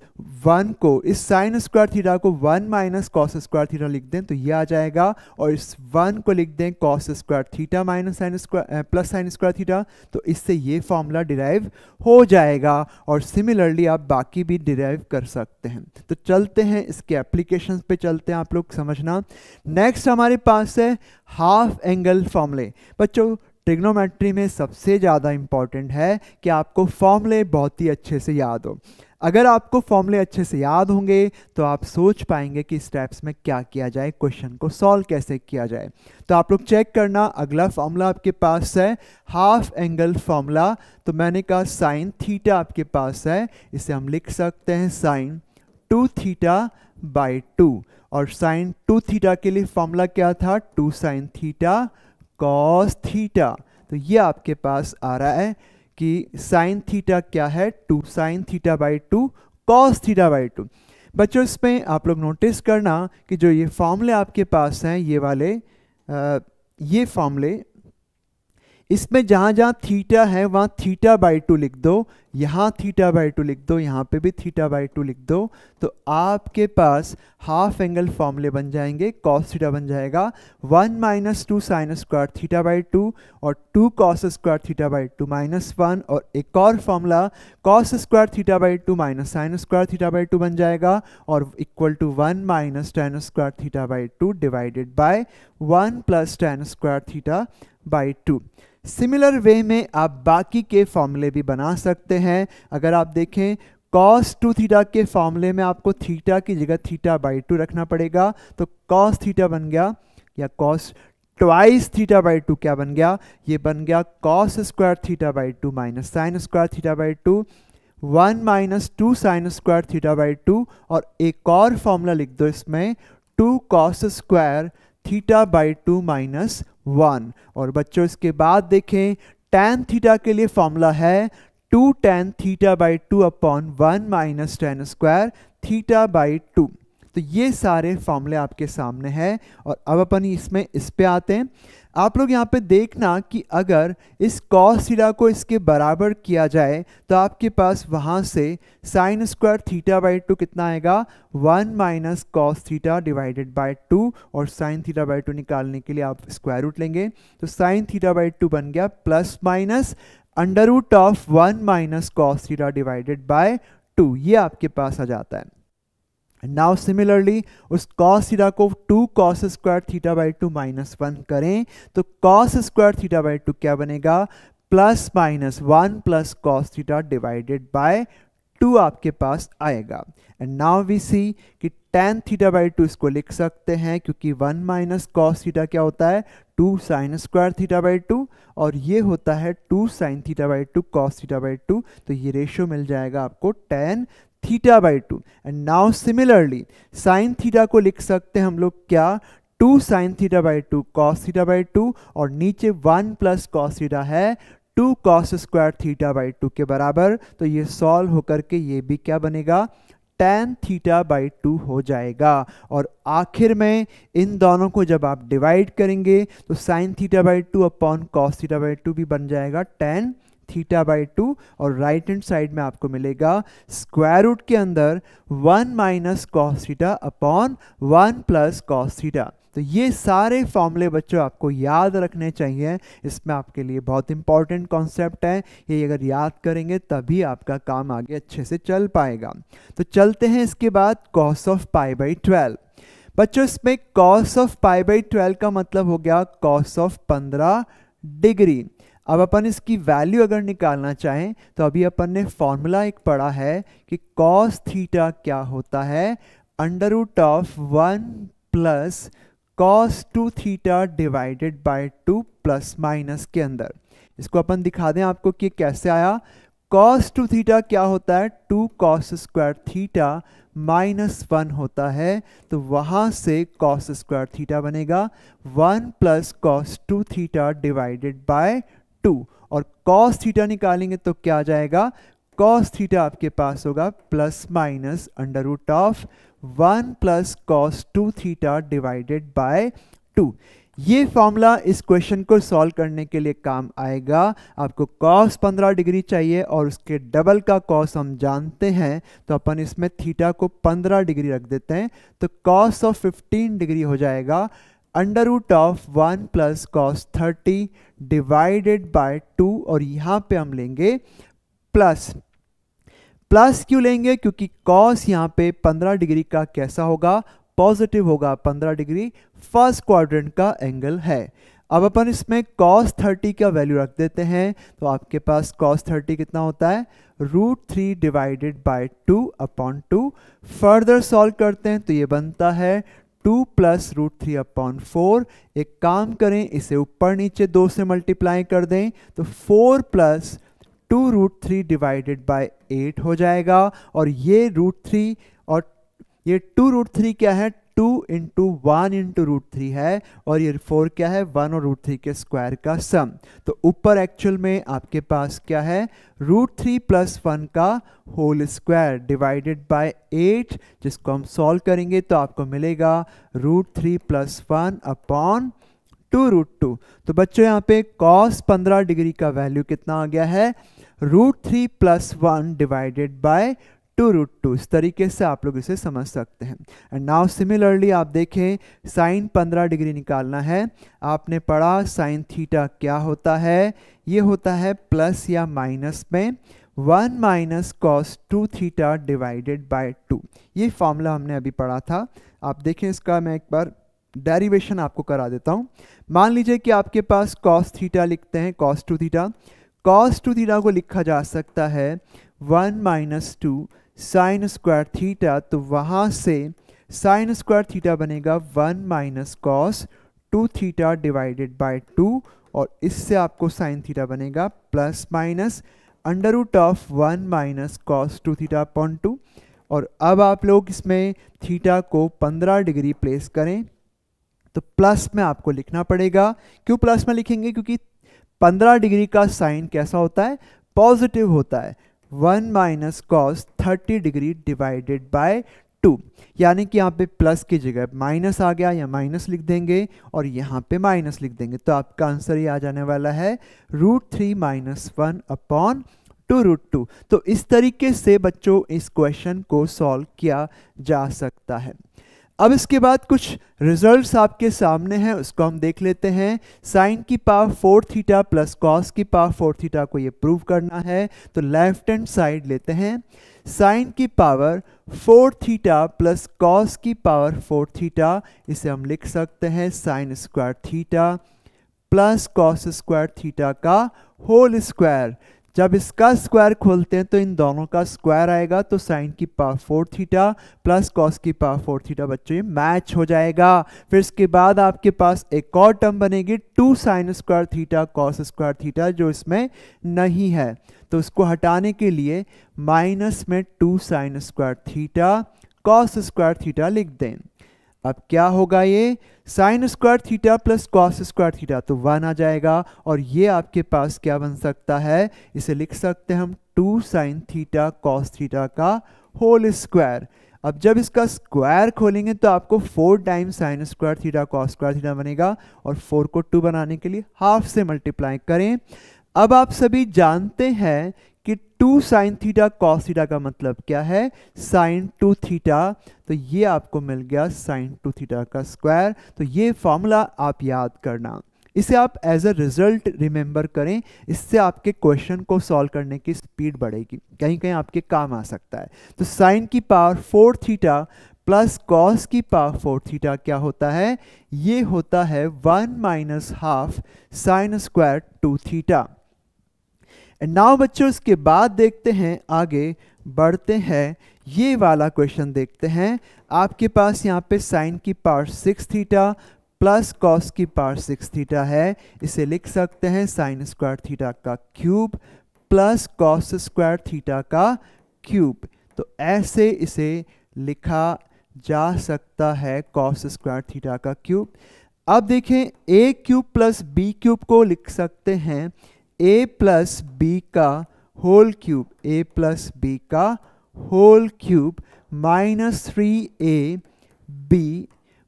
1 को, इस साइन स्क्वायर थीटा को 1 माइनस कॉस स्क्वायर थीटा लिख दें तो ये आ जाएगा, और इस 1 को लिख दें cos square theta minus sine square plus sign square theta, तो इससे ये फॉर्मूला डिराइव हो जाएगा। और सिमिलरली आप बाकी भी डिराइव कर सकते हैं। तो चलते हैं इसके एप्लीकेशंस पे चलते हैं, आप लोग समझना। नेक्स्ट हमारे पास है हाफ एंगल फॉर्मूले। बच्चों ट्रिग्नोमेट्री में सबसे ज़्यादा इंपॉर्टेंट है कि आपको फॉर्मूले बहुत ही अच्छे से याद हो। अगर आपको फॉर्मूले अच्छे से याद होंगे तो आप सोच पाएंगे कि स्टेप्स में क्या किया जाए, क्वेश्चन को सॉल्व कैसे किया जाए। तो आप लोग चेक करना, अगला फॉर्मूला आपके पास है हाफ एंगल फॉर्मूला। तो मैंने कहा साइन थीटा आपके पास है, इसे हम लिख सकते हैं साइन 2 थीटा बाई 2, और साइन 2 थीटा के लिए फॉर्मूला क्या था, 2 साइन थीटा कॉस थीटा। तो ये आपके पास आ रहा है कि साइन थीटा क्या है, 2 sine theta by 2 cos theta by 2। बच्चों इसमें आप लोग नोटिस करना कि जो ये फॉर्मूले आपके पास हैं, ये वाले ये फॉर्मूले, इसमें जहाँ जहाँ थीटा है वहाँ थीटा बाई 2 लिख दो, यहाँ थीटा बाई 2 लिख दो, यहाँ पे भी थीटा बाई 2 लिख दो। तो आपके पास हाफ एंगल फॉर्मूले बन जाएंगे। कॉस थीटा बन जाएगा 1 minus 2 sine square theta by 2, और 2 cos square theta by 2 minus 1, और एक और formula cos square theta by 2 minus sine square theta by 2 बन जाएगा, और equal to 1 minus tan square theta by 2 divided by 1 plus tan square theta by 2। Similar way में आप बाकी के फॉर्मूले भी बना सकते हैं। अगर आप देखें cos 2 थीटा के फॉर्मूले में आपको थीटा की जगह थीटा बाई 2 रखना पड़ेगा, तो cos थीटा बन गया, या cos ट्वाइस थीटा बाई 2 क्या बन गया, ये बन गया cos square theta by 2 minus sine square theta by 2, 1 minus 2 sine square theta by 2, और एक और फॉर्मूला लिख दो इसमें 2 cos square theta by 2 minus 1। और बच्चों इसके बाद देखें tan थीटा के लिए फॉर्मूला है 2 tan theta by 2 upon 1 minus tan square theta by 2। तो ये सारे फॉर्मूले आपके सामने हैं। और अब अपन इसमें इस पे आते हैं। आप लोग यहाँ पे देखना कि अगर इस cos थीटा को इसके बराबर किया जाए तो आपके पास वहाँ से साइन स्क्वायर थीटा बाई 2 कितना आएगा, 1 minus cos theta divided by 2, और साइन थीटा बाई 2 निकालने के लिए आप स्क्वायर रूट लेंगे, तो साइन थीटा बाई 2 बन गया plus minus under root of 1 minus cos theta divided by 2, ये आपके पास आ जाता है। नाउ सिमिलरली उस cos थीटा को 2 cos square theta by 2 minus 1 करें तो cos स्क्वायर थीटा बाई 2 क्या बनेगा, plus minus 1 plus cos theta divided by 2 आपके पास आएगा। एंड नाउ वी सी कि tan थीटा बाई 2 इसको लिख सकते हैं क्योंकि 1 माइनस cos थीटा क्या होता है, 2 साइन स्क्वायर थीटा बाई 2, और ये होता है 2 sine theta by 2 cos theta by 2, तो ये रेशियो मिल जाएगा आपको tan theta by 2। And now similarly sine theta को लिख सकते हैं हम लोग क्या, 2 sine theta by 2 cos theta by 2, और नीचे 1 प्लस cos थीटा है 2 cos स्क्वायर थीटा बाई 2 के बराबर, तो ये सॉल्व होकर के ये भी क्या बनेगा, tan थीटा बाई 2 हो जाएगा। और आखिर में इन दोनों को जब आप डिवाइड करेंगे तो sine theta by 2 upon cos theta by 2 भी बन जाएगा tan थीटा बाई 2, और राइट हैंड साइड में आपको मिलेगा स्क्वायर रूट के अंदर 1 minus cos theta upon 1 plus cos theta. तो ये सारे फॉर्मूले बच्चों आपको याद रखने चाहिए, इसमें आपके लिए बहुत इंपॉर्टेंट कॉन्सेप्ट है, ये अगर याद करेंगे तभी आपका काम आगे अच्छे से चल पाएगा। तो चलते हैं इसके बाद cos ऑफ पाई बाई 12। बच्चों इसमें cos ऑफ पाई बाई 12 का मतलब हो गया cos ऑफ 15 डिग्री। अब अपन इसकी वैल्यू अगर निकालना चाहें तो अभी अपन ने फॉर्मूला एक पढ़ा है कि cos थीटा क्या होता है, under root of 1 plus cos 2 theta divided by 2 plus minus के अंदर। इसको अपन दिखा दें आपको कि कैसे आया। cos 2 थीटा क्या होता है, 2 cos स्क्वायर थीटा माइनस 1 होता है, तो वहाँ से cos स्क्वायर थीटा बनेगा 1 plus cos 2 theta divided by 2, और cos थीटा निकालेंगे तो क्या आ जाएगा, cos थीटा आपके पास होगा plus minus under root of 1 plus cos 2 theta divided by 2। ये फॉर्मूला इस क्वेश्चन को सॉल्व करने के लिए काम आएगा। आपको cos 15 डिग्री चाहिए और उसके डबल का cos हम जानते हैं, तो अपन इसमें थीटा को 15 डिग्री रख देते हैं, तो cos ऑफ 15 डिग्री हो जाएगा under root of 1 plus cos 30 divided by 2, और यहाँ पे हम लेंगे प्लस। प्लस क्यों लेंगे, क्योंकि cos यहाँ पे 15 डिग्री का कैसा होगा, पॉजिटिव होगा, 15 डिग्री फर्स्ट क्वाड्रेंट का एंगल है। अब अपन इसमें cos 30 का वैल्यू रख देते हैं, तो आपके पास cos 30 कितना होता है, √3 divided by 2 upon 2। Further solve करते हैं तो ये बनता है 2 प्लस √3 अपॉन 4। एक काम करें, इसे ऊपर नीचे 2 से मल्टीप्लाई कर दें, तो 4 प्लस 2√3 डिवाइडेड बाय 8 हो जाएगा। और ये √3 और ये 2√3 क्या है, 2 इंटू 1 इंटू √3 है, और ये 4 क्या है, 1 और √3 के स्क्वायर का सम। तो ऊपर एक्चुअल में आपके पास क्या है, √3 प्लस 1 का होल स्क्वायर डिवाइडेड बाय 8, जिसको हम सॉल्व करेंगे तो आपको मिलेगा √3 प्लस 1 अपॉन 2√2। तो बच्चों यहाँ पे cos 15 डिग्री का वैल्यू कितना आ गया है, √3 प्लस 1 डिवाइडेड बाय 2√2। इस तरीके से आप लोग इसे समझ सकते हैं। एंड नाउ सिमिलरली आप देखें, साइन 15 डिग्री निकालना है। आपने पढ़ा साइन थीटा क्या होता है, ये होता है प्लस या माइनस में 1 minus cos 2 theta divided by 2। ये फॉर्मूला हमने अभी पढ़ा था। आप देखें, इसका मैं एक बार डेरिवेशन आपको करा देता हूँ। मान लीजिए कि आपके पास cos थीटा लिखते हैं, cos 2 थीटा। cos 2 थीटा को लिखा जा सकता है 1 माइनस 2 साइन स्क्वायर थीटा, तो वहाँ से साइन स्क्वायर थीटा बनेगा 1 minus cos 2 theta divided by 2, और इससे आपको साइन थीटा बनेगा plus minus under root of 1 minus cos 2 theta upon 2। और अब आप लोग इसमें थीटा को 15 डिग्री प्लेस करें, तो प्लस में आपको लिखना पड़ेगा। क्यों प्लस में लिखेंगे? क्योंकि 15 डिग्री का साइन कैसा होता है? पॉजिटिव होता है। 1 minus cos 30 degree divided by 2, यानी कि यहाँ पे प्लस की जगह माइनस आ गया, या माइनस लिख देंगे और यहाँ पे माइनस लिख देंगे, तो आपका आंसर ये आ जाने वाला है √3 माइनस 1 अपॉन 2√2। तो इस तरीके से बच्चों इस क्वेश्चन को सॉल्व किया जा सकता है। अब इसके बाद कुछ रिजल्ट्स आपके सामने हैं, उसको हम देख लेते हैं। साइन की पावर 4 थीटा प्लस कॉस की पावर 4 थीटा को ये प्रूव करना है, तो लेफ्ट हैंड साइड लेते हैं। साइन की पावर 4 थीटा प्लस कॉस की पावर 4 थीटा, इसे हम लिख सकते हैं sine square theta plus cos square theta का होल स्क्वायर। जब इसका स्क्वायर खोलते हैं तो इन दोनों का स्क्वायर आएगा, तो साइन की पावर 4 थीटा प्लस कॉस की पावर 4 थीटा बच्चों ये मैच हो जाएगा। फिर इसके बाद आपके पास एक और टर्म बनेगी 2 sine square theta cos square theta, जो इसमें नहीं है, तो उसको हटाने के लिए माइनस में 2 sine square theta cos square theta लिख दें। अब क्या होगा? ये sign square theta plus cos square theta तो 1 आ जाएगा, और ये आपके पास क्या बन सकता है? इसे लिख सकते हैं हम 2 साइन थीटा कॉस थीटा का होल स्क्वायर। अब जब इसका स्क्वायर खोलेंगे तो आपको 4 times sign square theta cos square theta बनेगा, और 4 को 2 बनाने के लिए हाफ से मल्टीप्लाई करें। अब आप सभी जानते हैं कि 2 साइन थीटा कॉस थीटा का मतलब क्या है? साइन 2 थीटा, तो ये आपको मिल गया साइन 2 थीटा का स्क्वायर। तो ये फॉर्मूला आप याद करना, इसे आप एज अ रिजल्ट रिमेंबर करें, इससे आपके क्वेश्चन को सॉल्व करने की स्पीड बढ़ेगी, कहीं कहीं आपके काम आ सकता है। तो साइन की पावर 4 थीटा प्लस कॉस की पावर 4 थीटा क्या होता है? ये होता है 1 minus half sine square 2 theta. And now बच्चों इसके बाद देखते हैं, आगे बढ़ते हैं, ये वाला क्वेश्चन देखते हैं। आपके पास यहाँ पे साइन की पावर 6 थीटा प्लस कॉस की पावर 6 थीटा है, इसे लिख सकते हैं साइन स्क्वायर थीटा का cube plus cos square theta का क्यूब। तो ऐसे इसे लिखा जा सकता है कॉस स्क्वायर थीटा का क्यूब। अब देखें, A cube plus B cube को लिख सकते हैं a प्लस बी का whole cube, a plus B का whole cube minus 3ab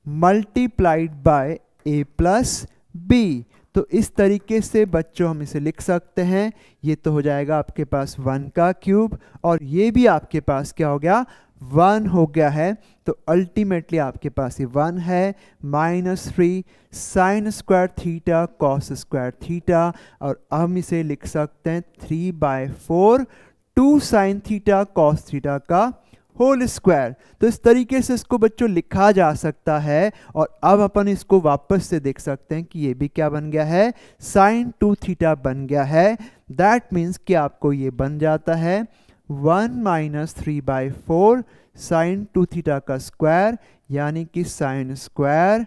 multiplied by a plus B. तो इस तरीके से बच्चों हम इसे लिख सकते हैं। ये तो हो जाएगा आपके पास 1 का क्यूब, और ये भी आपके पास क्या हो गया? 1 हो गया है। तो अल्टीमेटली आपके पास ये 1 है, minus 3 sign square theta cos square theta, और हम इसे लिख सकते हैं 3/4 2 साइन थीटा कॉस थीटा का होल स्क्वायर। तो इस तरीके से इसको बच्चों लिखा जा सकता है। और अब अपन इसको वापस से देख सकते हैं कि ये भी क्या बन गया है? साइन 2 थीटा बन गया है। दैट मीन्स कि आपको ये बन जाता है 1 माइनस 3/4 साइन 2 थीटा का स्क्वायर, यानी कि साइन स्क्वायर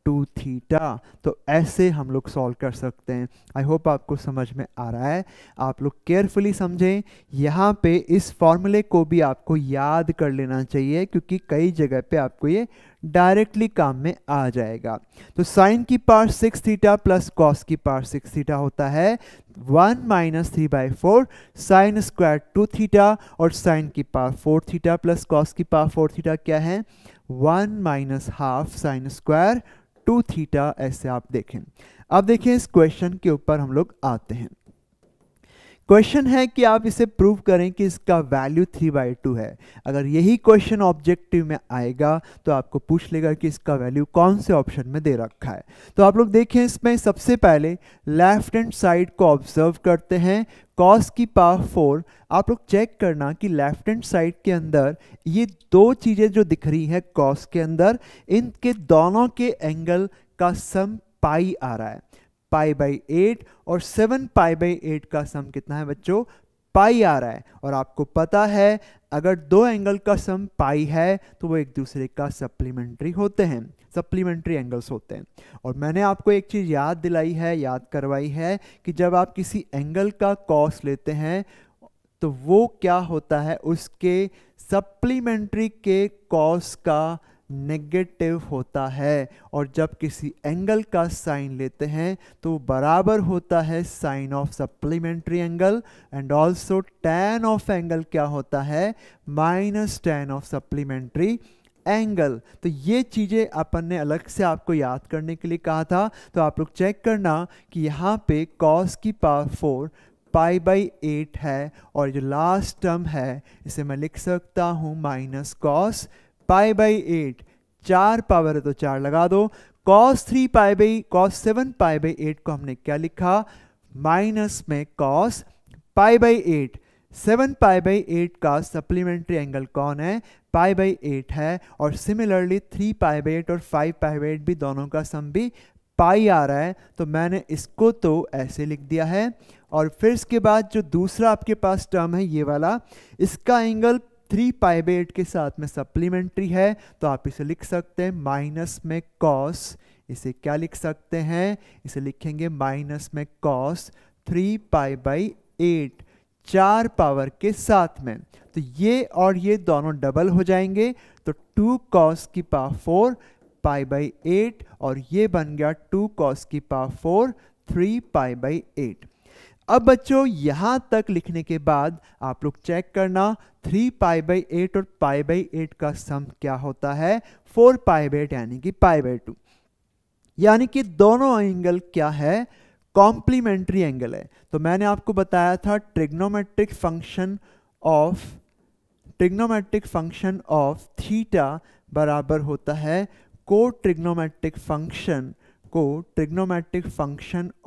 2 थीटा। तो ऐसे हम लोग सॉल्व कर सकते हैं। आई होप आपको समझ में आ रहा है। आप लोग केयरफुली समझें, यहाँ पे इस फॉर्मूले को भी आपको याद कर लेना चाहिए, क्योंकि कई जगह पे आपको ये डायरेक्टली काम में आ जाएगा। तो साइन की पावर 6 थीटा प्लस कॉस की पावर 6 थीटा होता है 1 माइनस 3/4 साइन स्क्वायर 2 थीटा, और साइन की पावर 4 थीटा प्लस कॉस की पावर 4 थीटा क्या है? 1 minus half sine square 2 theta. ऐसे आप देखें। अब देखें, इस क्वेश्चन के ऊपर हम लोग आते हैं। क्वेश्चन है कि आप इसे प्रूव करें कि इसका वैल्यू 3/2 है। अगर यही क्वेश्चन ऑब्जेक्टिव में आएगा तो आपको पूछ लेगा कि इसका वैल्यू कौन से ऑप्शन में दे रखा है। तो आप लोग देखें, इसमें सबसे पहले लेफ्ट हैंड साइड को ऑब्जर्व करते हैं। कॉस की पावर 4, आप लोग चेक करना कि लेफ्ट हैंड साइड के अंदर ये 2 चीज़ें जो दिख रही है कॉस के अंदर, इनके दोनों के एंगल का सम पाई आ रहा है, π/8, और 7π/8 का सम कितना है बच्चों? पाई आ रहा है, और आपको पता है अगर दो एंगल का सम पाई है तो वो एक दूसरे का सप्लीमेंट्री होते हैं, सप्लीमेंट्री एंगल्स होते हैं। और मैंने आपको एक चीज़ याद दिलाई है, याद करवाई है कि जब आप किसी एंगल का कॉस लेते हैं तो वो क्या होता है, उसके सप्लीमेंट्री के कॉस का नेगेटिव होता है, और जब किसी एंगल का साइन लेते हैं तो बराबर होता है sine of supplementary angle, and also tan of angle क्या होता है, minus tan of supplementary angle. तो ये चीज़ें अपन ने अलग से आपको याद करने के लिए कहा था, तो आप लोग चेक करना कि यहाँ पे कॉस की पावर 4 पाई बाई 8 है, और जो लास्ट टर्म है इसे मैं लिख सकता हूँ minus cos pi by 8, 4 power है तो 4 लगा दो, कॉस 7 पाई बाई 8 को हमने क्या लिखा, माइनस में cos pi by 8। 7 pi by 8 का सप्लीमेंट्री एंगल कौन है, पाई बाई 8 है, और सिमिलरली 3 पाई बाई 8 और 5 पाई बाई 8 भी दोनों का सम भी पाई आ रहा है, तो मैंने इसको तो ऐसे लिख दिया है। और फिर इसके बाद जो दूसरा आपके पास टर्म है ये वाला, इसका एंगल 3 पाई बाई 8 के साथ में सप्लीमेंट्री है, तो आप इसे लिख सकते हैं माइनस में कॉस, इसे क्या लिख सकते हैं, इसे लिखेंगे माइनस में कॉस 3 पाई बाई 8, 4 पावर के साथ में। तो ये और ये दोनों डबल हो जाएंगे, तो 2 कॉस की पावर 4 पाई बाई 8, और ये बन गया 2 कॉस की पावर 4 3 पाई बाई 8। अब बच्चों यहाँ तक लिखने के बाद आप लोग चेक करना 3 पाई बाई 8 और पाई बाई 8 का सम क्या होता है, 4 पाई बाई 8 यानी कि पाई बाई 2, यानी कि दोनों एंगल क्या है, कॉम्प्लीमेंट्री एंगल है। तो मैंने आपको बताया था ट्रिग्नोमेट्रिक फंक्शन ऑफ थीटा बराबर होता है co trigonometric function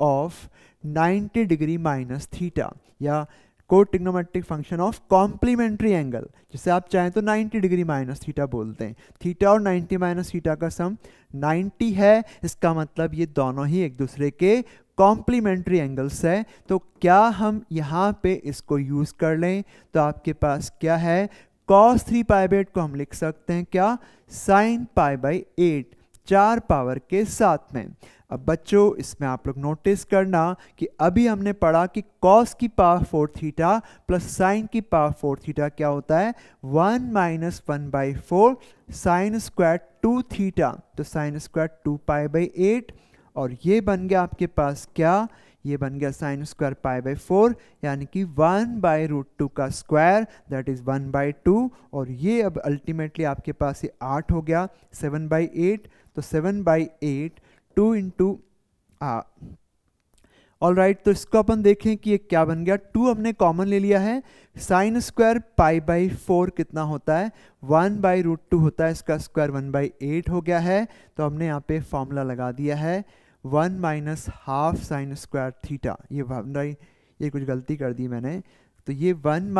of 90 degree minus theta, या co trigonometric function of complementary angle, जिसे आप चाहें तो 90 डिग्री माइनस थीटा बोलते हैं। थीटा और 90 माइनस थीटा का सम 90 है, इसका मतलब ये दोनों ही एक दूसरे के कॉम्प्लीमेंट्री एंगल्स है। तो क्या हम यहाँ पे इसको यूज कर लें, तो आपके पास क्या है, cos 3 पाई बाई 8 को हम लिख सकते हैं क्या, sin पाई बाई 8, 4 पावर के साथ में। अब बच्चों इसमें आप लोग नोटिस करना कि अभी हमने पढ़ा कि cos की पावर 4 थीटा प्लस sin की पावर 4 थीटा क्या होता है, 1 minus 1 by 4 sine square 2 theta, तो साइन स्क्वायर 2 पाई बाई 8, और ये बन गया आपके पास क्या, ये बन गया साइन स्क्वायर पाई बाई 4, यानी कि 1 बाई रूट 2 का स्क्वायर, दैट इज 1 बाई 2, और ये अब अल्टीमेटली आपके पास ये 8 हो गया, 7 बाई 8, तो 7 बाई 8 2 इंटू ऑल राइट। तो इसको अपन देखें कि ये क्या बन गया, 2 हमने कॉमन ले लिया है, साइन स्क्वायर पाई बाई 4 कितना होता है, 1 बाई रूट 2 होता है, इसका स्क्वायर 1 बाई 8 हो गया है। तो हमने यहाँ पे फॉर्मूला लगा दिया है 1 minus half sine square theta, ये कुछ गलती कर दी मैंने, तो ये 1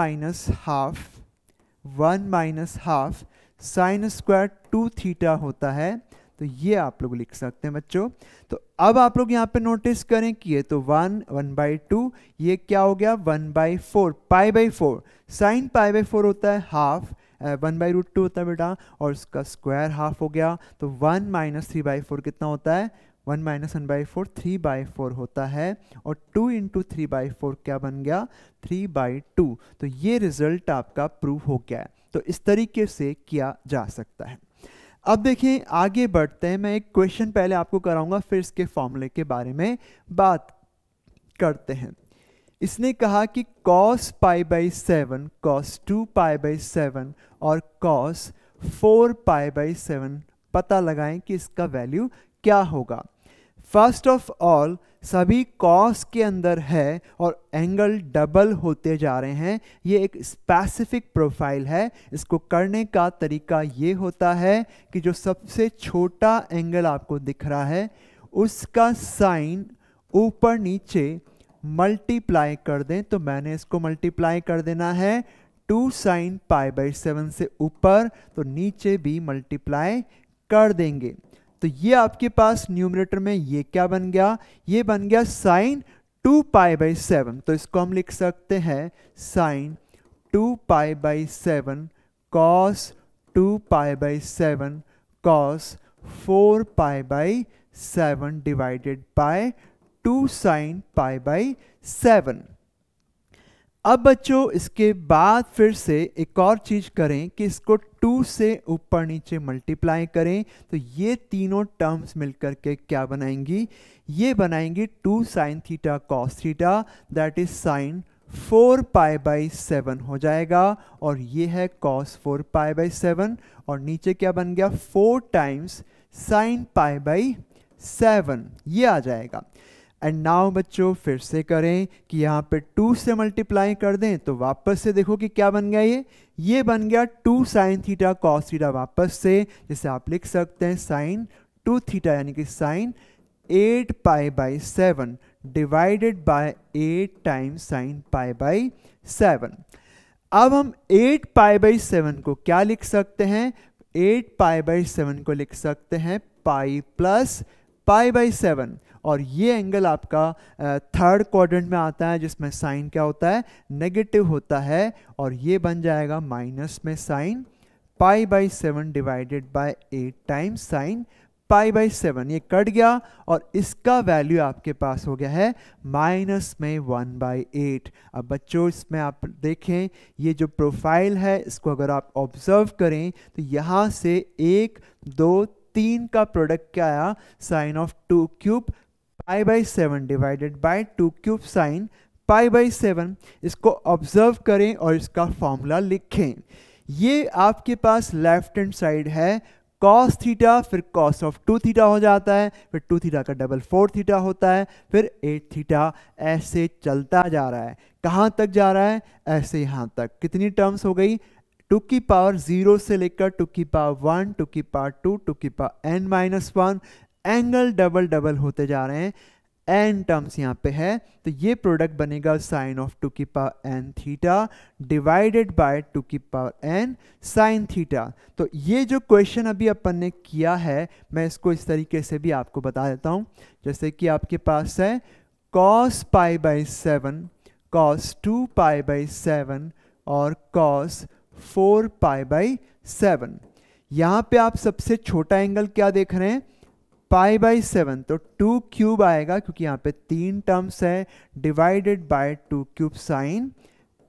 minus half sine square 2 theta होता है, तो ये आप लोग लिख सकते हैं बच्चों। तो अब आप लोग यहाँ पे नोटिस करें कि ये तो 1 बाई 2, ये क्या हो गया 1 by 4 pi by 4, sign pi by 4 होता है हाफ, 1 बाई रूट 2 होता है बेटा, और उसका स्क्वायर हाफ हो गया, तो 1 माइनस 3 बाई 4 कितना होता है, 1 माइनस 1 बाई 4 3 बाई 4 होता है, और 2 इंटू 3 बाई 4 क्या बन गया 3 बाई 2। तो ये रिजल्ट आपका प्रूव हो गया है। तो इस तरीके से किया जा सकता है। अब देखिए आगे बढ़ते हैं, मैं एक क्वेश्चन पहले आपको कराऊंगा, फिर इसके फॉर्मूले के बारे में बात करते हैं। इसने कहा कि cos pi by 7, cos 2 pi by 7 और cos 4 पाई बाई 7 पता लगाएं कि इसका वैल्यू क्या होगा। फर्स्ट ऑफ ऑल सभी cos के अंदर है और एंगल डबल होते जा रहे हैं, ये एक स्पेसिफिक प्रोफाइल है। इसको करने का तरीका ये होता है कि जो सबसे छोटा एंगल आपको दिख रहा है उसका साइन ऊपर नीचे मल्टीप्लाई कर दें। तो मैंने इसको मल्टीप्लाई कर देना है 2 साइन पाई बाई 7 से ऊपर, तो नीचे भी मल्टीप्लाई कर देंगे। तो ये आपके पास न्यूमरेटर में ये क्या बन गया, ये बन गया साइन 2π/7, तो इसको हम लिख सकते हैं sine 2π/7 cos 2π/7 cos 4π/7 divided by 2 sine π/7। अब बच्चों इसके बाद फिर से एक और चीज करें कि इसको 2 से ऊपर नीचे मल्टीप्लाई करें, तो ये तीनों टर्म्स मिलकर के क्या बनाएंगी, ये बनाएंगी 2 sine theta cos theta, that is sine 4π/7 हो जाएगा, और ये है कॉस 4π/7, और नीचे क्या बन गया 4 टाइम्स साइन π/7, ये आ जाएगा। एंड नाउ बच्चों फिर से करें कि यहाँ पे 2 से मल्टीप्लाई कर दें, तो वापस से देखो कि क्या बन गया, ये बन गया 2 साइन थीटा कॉस थीटा वापस से, जिसे आप लिख सकते हैं साइन 2 थीटा, यानी कि sine 8π/7 divided by 8 times sine π/7। अब हम 8π/7 को क्या लिख सकते हैं, 8π/7 को लिख सकते हैं पाई प्लस π/7, और ये एंगल आपका थर्ड क्वाड्रेंट में आता है, जिसमें साइन क्या होता है, नेगेटिव होता है, और ये बन जाएगा माइनस में sine π/7 divided by 8 times sine π/7, ये कट गया, और इसका वैल्यू आपके पास हो गया है माइनस में 1/8। अब बच्चों इसमें आप देखें, ये जो प्रोफाइल है इसको अगर आप ऑब्जर्व करें तो यहाँ से 1 2 3 का प्रोडक्ट क्या आया, sine of 2 cube π/7 divided by 2 cube sine π/7। इसको ऑब्जर्व करें और इसका फॉर्मूला लिखें। ये आपके पास लेफ्ट हैंड साइड है कॉस थीटा, फिर कॉस ऑफ 2 थीटा हो जाता है, फिर 2 थीटा का डबल 4 थीटा होता है, फिर 8 थीटा, ऐसे चलता जा रहा है। कहाँ तक जा रहा है, ऐसे यहाँ तक। कितनी टर्म्स हो गई, 2 की पावर 0 से लेकर 2 की पावर 1, 2 की पावर 2, 2 की power n-1, angle double double होते जा रहे हैं, n टर्म्स यहाँ पे है, तो ये प्रोडक्ट बनेगा साइन ऑफ 2 की power n theta divided by 2 की पावर n साइन थीटा। तो ये जो क्वेश्चन अभी अपन ने किया है, मैं इसको इस तरीके से भी आपको बता देता हूँ। जैसे कि आपके पास है cos π/7, cos 2π/7 और cos 4π/7। यहाँ पे आप सबसे छोटा एंगल क्या देख रहे हैं, π/7, तो 2 क्यूब आएगा, क्योंकि यहाँ पे 3 टर्म्स है, divided by 2 cube sine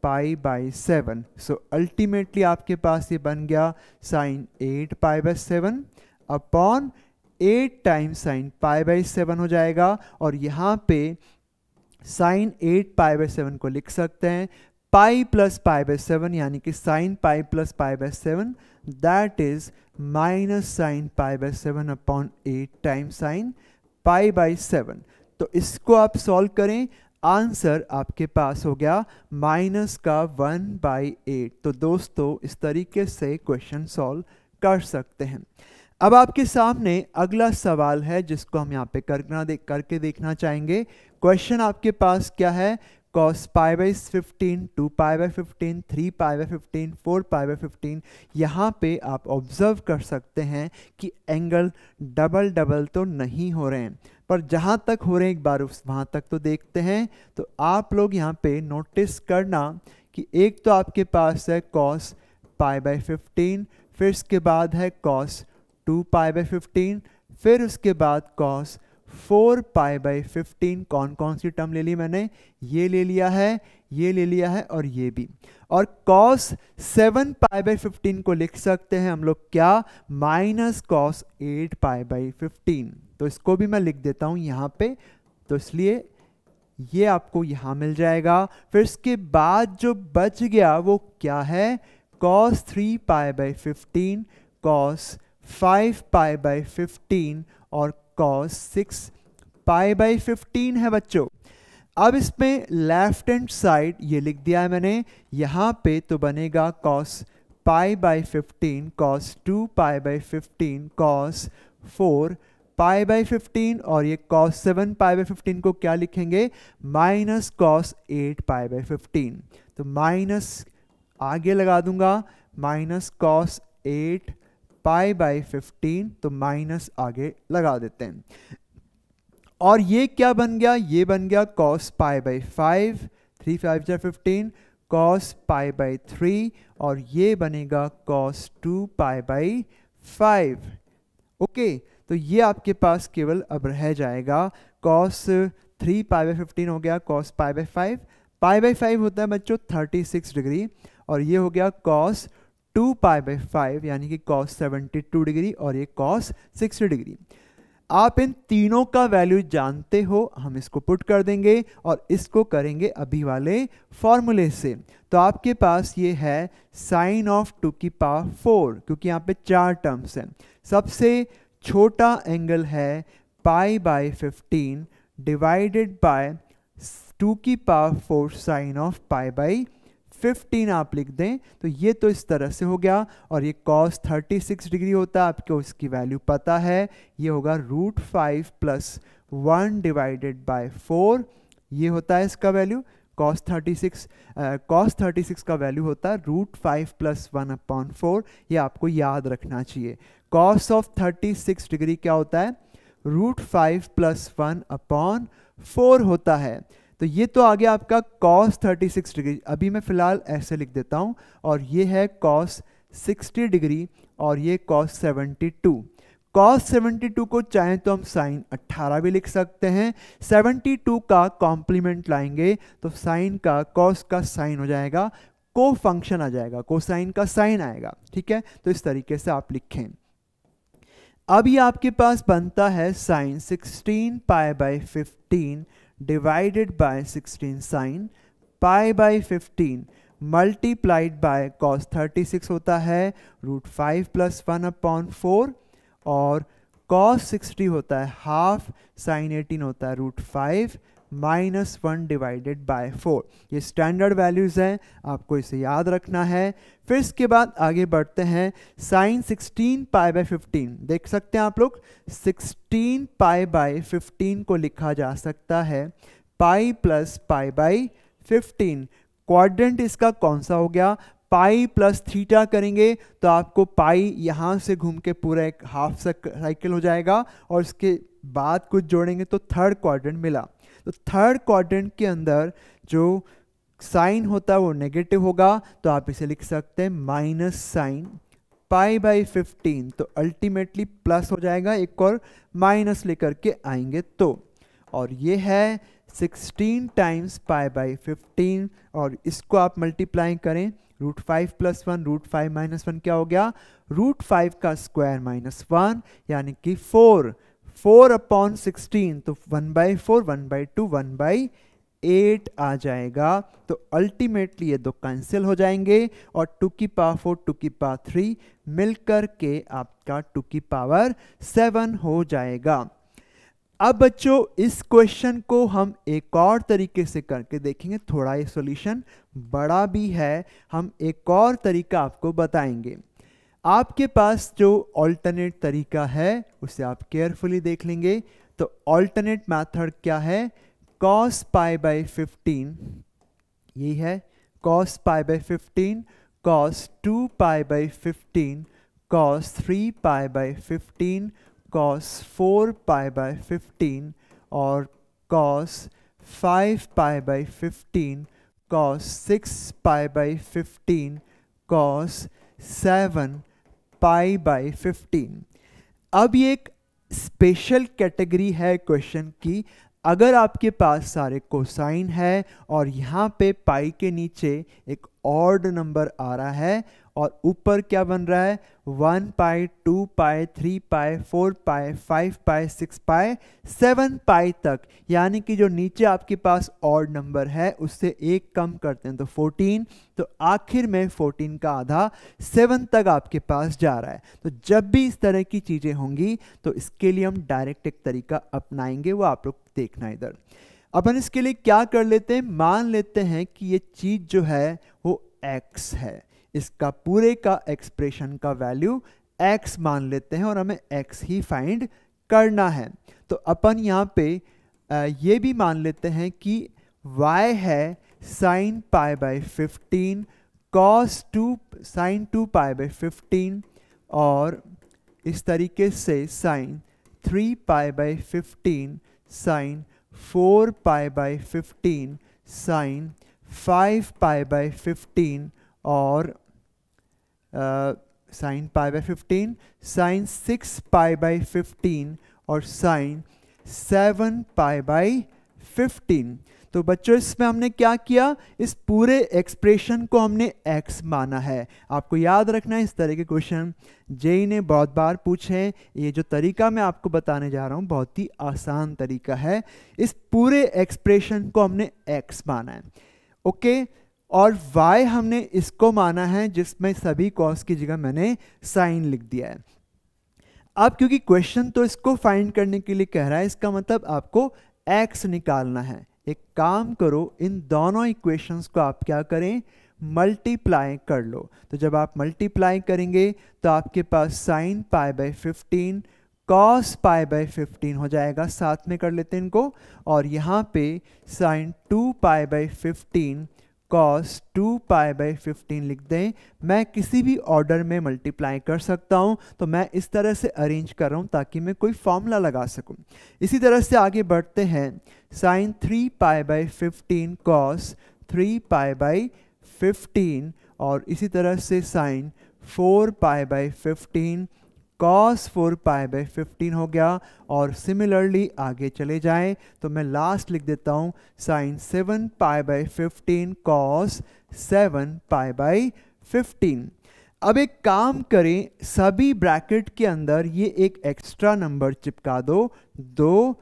π/7। So ultimately आपके पास ये बन गया साइन 8π/7 अपॉन 8 टाइम्स साइन π/7 हो जाएगा, और यहाँ पे साइन 8π/7 को लिख सकते हैं पाई प्लस π/7, यानी कि sine pi plus π/7, that is minus sine π/7 upon 8 times sine π/7। तो इसको आप सॉल्व करें, आंसर आपके पास हो गया माइनस का 1/8। तो दोस्तों इस तरीके से क्वेश्चन सॉल्व कर सकते हैं। अब आपके सामने अगला सवाल है, जिसको हम यहाँ पे करके देखना चाहेंगे। क्वेश्चन आपके पास क्या है, cos π/15, 2π/15, 3π/15, 4π/15। यहाँ पे आप ऑब्जर्व कर सकते हैं कि एंगल डबल डबल तो नहीं हो रहे हैं, पर जहाँ तक हो रहे हैं एक बार वहाँ तक तो देखते हैं। तो आप लोग यहाँ पे नोटिस करना कि एक तो आपके पास है cos π/15, फिर इसके बाद है cos 2π/15, फिर उसके बाद cos 4π/15। कौन कौन सी टर्म ले ली मैंने, ये ले लिया है, ये ले लिया है, और ये भी। और cos 7π/15 को लिख सकते हैं हम लोग क्या, माइनस cos 8π/15। तो इसको भी मैं लिख देता हूं यहाँ पे, तो इसलिए ये आपको यहाँ मिल जाएगा। फिर इसके बाद जो बच गया वो क्या है, cos 3π/15, cos 5π/15 और cos 6π/15 है बच्चों। अब इसमें लेफ्ट हैंड साइड ये लिख दिया है मैंने, यहाँ पे तो बनेगा cos π/15, cos 2π/15, cos 4π/15, और ये cos 7π/15 को क्या लिखेंगे, माइनस cos 8π/15। तो माइनस आगे लगा दूंगा, माइनस cos 8π/15, तो माइनस आगे लगा देते हैं। और ये क्या बन गया, ये बन गया cos पाई बाई 5, 3 5 जा 15, cos पाई बाई 3, और ये बनेगा cos 2 पाई बाई 5। ओके, तो ये आपके पास केवल अब रह जाएगा cos 3 पाई बाई 15 हो गया cos pi by 5, pi by 5 होता है बच्चों 36 डिग्री, और ये हो गया cos 2 पाई बाई 5 यानी कि cos 72 डिग्री, और ये cos 60 डिग्री। आप इन तीनों का वैल्यू जानते हो, हम इसको पुट कर देंगे और इसको करेंगे अभी वाले फॉर्मूले से। तो आपके पास ये है साइन ऑफ 2 की पावर 4, क्योंकि यहाँ पे 4 टर्म्स हैं। सबसे छोटा एंगल है पाई बाई 15 डिवाइडेड बाय 2 की power 4 sine of pi by 15 आप लिख दें, तो ये तो इस तरह से हो गया। और ये cos 36 डिग्री होता है, आपको इसकी वैल्यू पता है, ये होगा √5 + 1 डिवाइडेड बाय 4, ये होता है इसका वैल्यू। cos 36 का वैल्यू होता है √5 + 1/4, ये आपको याद रखना चाहिए। cos ऑफ 36 डिग्री क्या होता है, √5 + 1/4 होता है। तो ये तो आ गया आपका cos 36 डिग्री। अभी मैं फिलहाल ऐसे लिख देता हूँ, और ये है cos 60 डिग्री, और ये cos 72। cos 72 को चाहें तो हम sin 18 भी लिख सकते हैं। 72 का कॉम्प्लीमेंट लाएंगे तो sin का cos का sin हो जाएगा, को फंक्शन आ जाएगा, कोसाइन का साइन आएगा। ठीक है, तो इस तरीके से आप लिखें। अब ये आपके पास बनता है sin 16 pi by 15 divided by 16 sin pi by 15 multiplied by cos 36 होता है √5 + 1/4, और cos 60 होता है हाफ, sin 18 होता है √5 - 1 डिवाइडेड बाय 4। ये स्टैंडर्ड वैल्यूज़ हैं, आपको इसे याद रखना है। फिर इसके बाद आगे बढ़ते हैं। sin 16 पाई बाई 15 देख सकते हैं आप लोग, 16 पाई बाई 15 को लिखा जा सकता है पाई + पाई बाई 15। क्वाड्रेंट इसका कौन सा हो गया, पाई + थीटा करेंगे तो आपको पाई यहाँ से घूम के पूरा एक हाफ साइकिल हो जाएगा, और इसके बाद कुछ जोड़ेंगे तो थर्ड क्वाड्रेंट मिला। तो थर्ड क्वाड्रेंट के अंदर जो साइन होता है वो नेगेटिव होगा, तो आप इसे लिख सकते हैं -sin पाई बाई 15। तो अल्टीमेटली प्लस हो जाएगा, एक और माइनस लेकर के आएंगे तो, और ये है 16 टाइम्स पाई बाई 15, और इसको आप मल्टीप्लाई करें √5 + 1, √5 - 1 क्या हो गया, √5 का स्क्वायर -1 यानी कि 4/16, तो 1/4, 1/2, 1/8 आ जाएगा। तो अल्टीमेटली ये दो कैंसिल हो जाएंगे, और 2 की पावर 4, 2 की पावर 3 मिलकर के आपका 2 की पावर 7 हो जाएगा। अब बच्चों इस क्वेश्चन को हम एक और तरीके से करके देखेंगे, थोड़ा ये सॉल्यूशन बड़ा भी है, हम एक और तरीका आपको बताएंगे। आपके पास जो ऑल्टरनेट तरीका है उसे आप केयरफुली देख लेंगे। तो ऑल्टरनेट मेथड क्या है, cos पाई बाई 15 यही है, cos pi by 15, cos 2 pi by 15, cos 3 pi by 15, cos 4 pi by 15, और cos 5 pi by 15, cos 6 pi by 15, cos 7 pi by 15। अब ये एक स्पेशल कैटेगरी है क्वेश्चन की। अगर आपके पास सारे कोसाइन है और यहाँ पे पाई के नीचे एक ऑड नंबर आ रहा है, और ऊपर क्या बन रहा है 1 पाई, 2 पाई, 3 पाई, 4 पाई, 5 पाई, 6 पाई, 7 पाई तक, यानी कि जो नीचे आपके पास ऑड नंबर है उससे एक कम करते हैं तो 14, तो आखिर में 14 का आधा 7 तक आपके पास जा रहा है। तो जब भी इस तरह की चीज़ें होंगी तो इसके लिए हम डायरेक्ट एक तरीका अपनाएंगे, वो आप लोग देखना इधर। अपन इसके लिए क्या कर लेते हैं, मान लेते हैं कि ये चीज़ जो है वो x है, इसका पूरे का एक्सप्रेशन का वैल्यू x मान लेते हैं, और हमें x ही फाइंड करना है। तो अपन यहाँ पे ये भी मान लेते हैं कि y है sin pi by 15 cos 2 sin 2 pi by 15, और इस तरीके से sin 3 pi by 15 sine 4 pi by 15, sine 5 pi by 15 और sine pi by 15, sine 6 pi by 15 और साइन 7 पाई बाई 15। तो बच्चों इसमें हमने क्या किया, इस पूरे एक्सप्रेशन को हमने x माना है। आपको याद रखना है इस तरह के क्वेश्चन जेई ने बहुत बार पूछे हैं। ये जो तरीका मैं आपको बताने जा रहा हूँ बहुत ही आसान तरीका है। इस पूरे एक्सप्रेशन को हमने x माना है, ओके, और y हमने इसको माना है जिसमें सभी कॉस की जगह मैंने साइन लिख दिया है। अब क्योंकि क्वेश्चन तो इसको फाइंड करने के लिए कह रहा है, इसका मतलब आपको x निकालना है। एक काम करो, इन दोनों इक्वेशंस को आप क्या करें, मल्टीप्लाई कर लो। तो जब आप मल्टीप्लाई करेंगे तो आपके पास sine pi by 15 cos pi by 15 हो जाएगा, साथ में कर लेते हैं इनको, और यहाँ पे sine 2 pi by 15 cos 2 pi by 15 लिख दें। मैं किसी भी ऑर्डर में मल्टीप्लाई कर सकता हूं, तो मैं इस तरह से अरेंज कर रहा हूं ताकि मैं कोई फॉर्मूला लगा सकूं। इसी तरह से आगे बढ़ते हैं, sine 3 pi by 15 cos 3 pi by 15 और इसी तरह से sine 4 pi by 15 cos 4 pi by 15 हो गया। और सिमिलरली आगे चले जाएं तो मैं लास्ट लिख देता हूं sine 7 pi by 15 cos 7 pi by 15। अब एक काम करें, सभी ब्रैकेट के अंदर ये एक एक्स्ट्रा नंबर चिपका दो, 2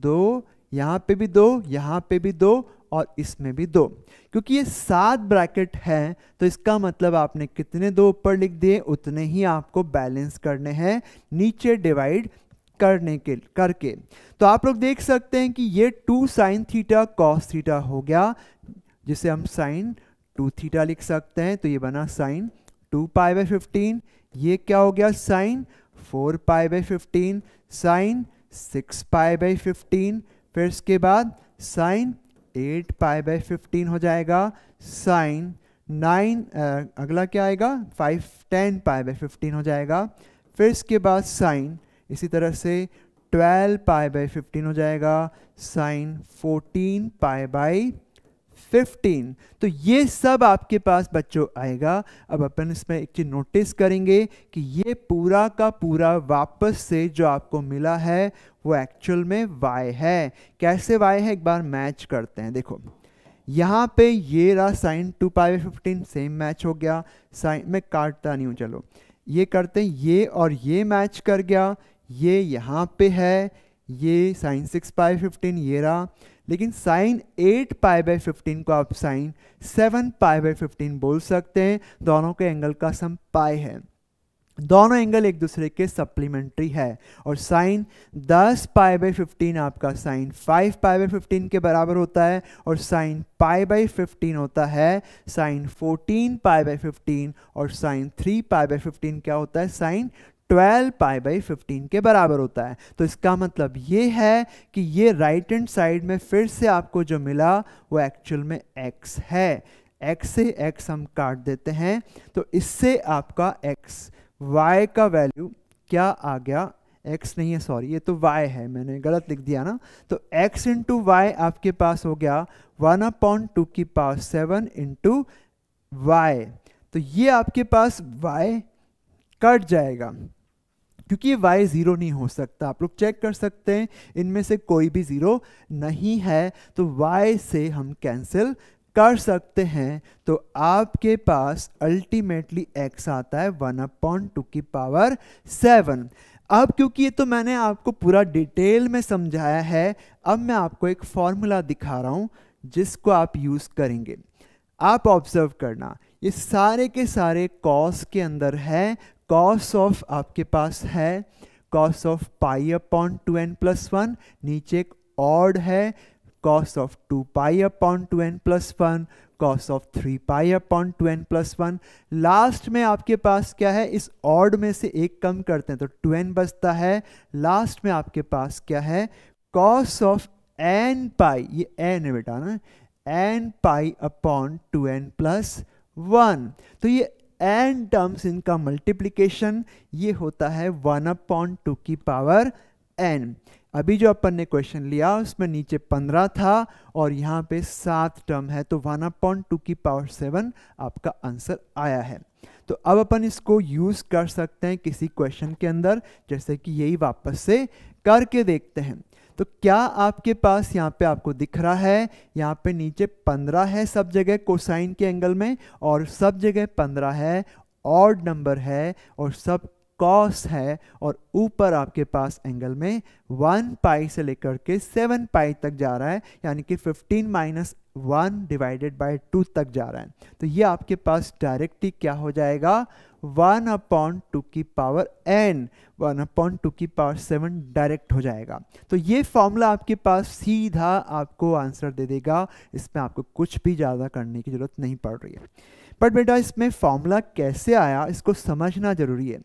2, यहाँ पे भी 2, यहाँ पे भी 2 और इसमें भी 2। क्योंकि ये 7 ब्रैकेट हैं तो इसका मतलब आपने कितने 2 ऊपर लिख दिए, उतने ही आपको बैलेंस करने हैं नीचे डिवाइड करके। तो आप लोग देख सकते हैं कि ये 2 साइन थीटा कॉस थीटा हो गया, जिसे हम साइन 2 थीटा लिख सकते हैं। तो ये बना साइन 2 पाई बाई 15। ये क्या हो गया, sine 4 pi by 15, sine 6 pi by 15, फिर इसके बाद साइन 8 पाई बाई 15 हो जाएगा, साइन 9 अगला क्या आएगा 10 पाई बाई 15 हो जाएगा, फिर इसके बाद साइन इसी तरह से 12 पाई बाई 15 हो जाएगा, साइन 14 पाई बाई 15। तो ये सब आपके पास बच्चों आएगा। अब अपन इसमें एक चीज नोटिस करेंगे कि ये पूरा का पूरा वापस से जो आपको मिला है वो एक्चुअल में y है। कैसे y है, एक बार मैच करते हैं। देखो यहाँ पे ये रहा sine 2 pi by 15 same match हो गया, साइन मैं काटता नहीं हूँ, चलो ये करते हैं, ये और ये मैच कर गया, ये यहाँ पे है, ये साइन 6 पाई 15 ये रहा। लेकिन साइन 8 पाई बाई 15 को आप साइन 7 पाई बाई 15 बोल सकते हैं। दोनों के एंगल का सम पाई है, दोनों एंगल एक दूसरे के सप्लीमेंट्री है। और साइन 10 पाई बाई 15 आपका साइन 5 पाई बाई 15 के बराबर होता है, और साइन पाई बाई 15 होता है साइन 14 पाई बाई 15, और साइन 3 पाई बाई 15 क्या होता है, साइन 12 पाई बाई 15 के बराबर होता है। तो इसका मतलब ये है कि ये राइट हैंड साइड में फिर से आपको जो मिला वो एक्चुअल में x है। x से x हम काट देते हैं, तो इससे आपका x y का वैल्यू क्या आ गया, x नहीं है सॉरी, ये तो y है, मैंने गलत लिख दिया ना। तो x इंटू वाई आपके पास हो गया 1/2 की पावर 7 इंटू वाई। तो ये आपके पास y कट जाएगा क्योंकि ये y 0 नहीं हो सकता। आप लोग चेक कर सकते हैं इनमें से कोई भी 0 नहीं है, तो y से हम कैंसिल कर सकते हैं। तो आपके पास अल्टीमेटली x आता है 1/2 की पावर 7। अब क्योंकि ये तो मैंने आपको पूरा डिटेल में समझाया है, अब मैं आपको एक फॉर्मूला दिखा रहा हूं जिसको आप यूज करेंगे। आप ऑब्जर्व करना, ये सारे के सारे कॉस के अंदर है। कॉस ऑफ आपके पास है cos of pi upon 2n+1, नीचे एक ऑड है cos of 2 pi upon 2n+1, cos of 3 pi upon 2n+1। Last में आपके पास क्या है, इस ऑड में से एक कम करते हैं तो 2n बचता है। लास्ट में आपके पास क्या है, cos of n pi, ये n है बेटा ना, n pi upon 2n+1। तो ये n टर्म्स इनका मल्टीप्लिकेशन ये होता है 1/2 की पावर n। अभी जो अपन ने क्वेश्चन लिया उसमें नीचे 15 था और यहाँ पे 7 टर्म है, तो 1/2⁷ आपका आंसर आया है। तो अब अपन इसको यूज़ कर सकते हैं किसी क्वेश्चन के अंदर, जैसे कि यही वापस से करके देखते हैं। तो क्या आपके पास यहाँ पे आपको दिख रहा है, यहाँ पे नीचे 15 है सब जगह कोसाइन के एंगल में, और सब जगह 15 है, ऑड नंबर है और सब कॉस है, और ऊपर आपके पास एंगल में 1 पाई से लेकर के 7 पाई तक जा रहा है, यानी कि 15 - 1 डिवाइडेड बाय 2 तक जा रहा है। तो ये आपके पास डायरेक्टली क्या हो जाएगा, 1/2n, 1/2⁷ डायरेक्ट हो जाएगा। तो ये फॉर्मूला आपके पास सीधा आपको आंसर दे देगा, इसमें आपको कुछ भी ज़्यादा करने की ज़रूरत नहीं पड़ रही है। बट बेटा इसमें फॉर्मूला कैसे आया इसको समझना ज़रूरी है।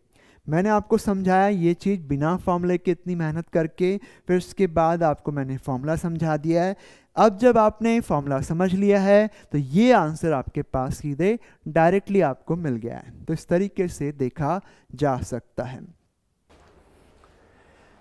मैंने आपको समझाया ये चीज़ बिना फॉर्मूले के, इतनी मेहनत करके, फिर उसके बाद आपको मैंने फॉर्मूला समझा दिया है। अब जब आपने फॉर्मूला समझ लिया है तो ये आंसर आपके पास सीधे डायरेक्टली आपको मिल गया है। तो इस तरीके से देखा जा सकता है।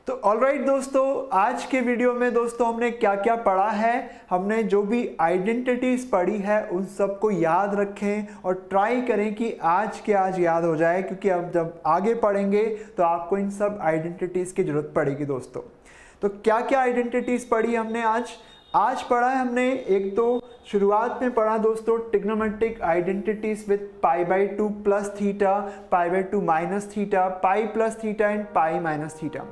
तो ऑलराइट दोस्तों, आज के वीडियो में दोस्तों हमने क्या क्या पढ़ा है, हमने जो भी आइडेंटिटीज पढ़ी है उन सबको याद रखें और ट्राई करें कि आज के आज याद हो जाए, क्योंकि अब जब आगे पढ़ेंगे तो आपको इन सब आइडेंटिटीज की जरूरत पड़ेगी दोस्तों। तो क्या क्या आइडेंटिटीज पढ़ी हमने आज पढ़ा है हमने, एक तो शुरुआत में पढ़ा दोस्तों ट्रिग्नोमेट्रिक आइडेंटिटीज विद π/2 + थीटा, π/2 - थीटा, pi plus theta and pi minus theta.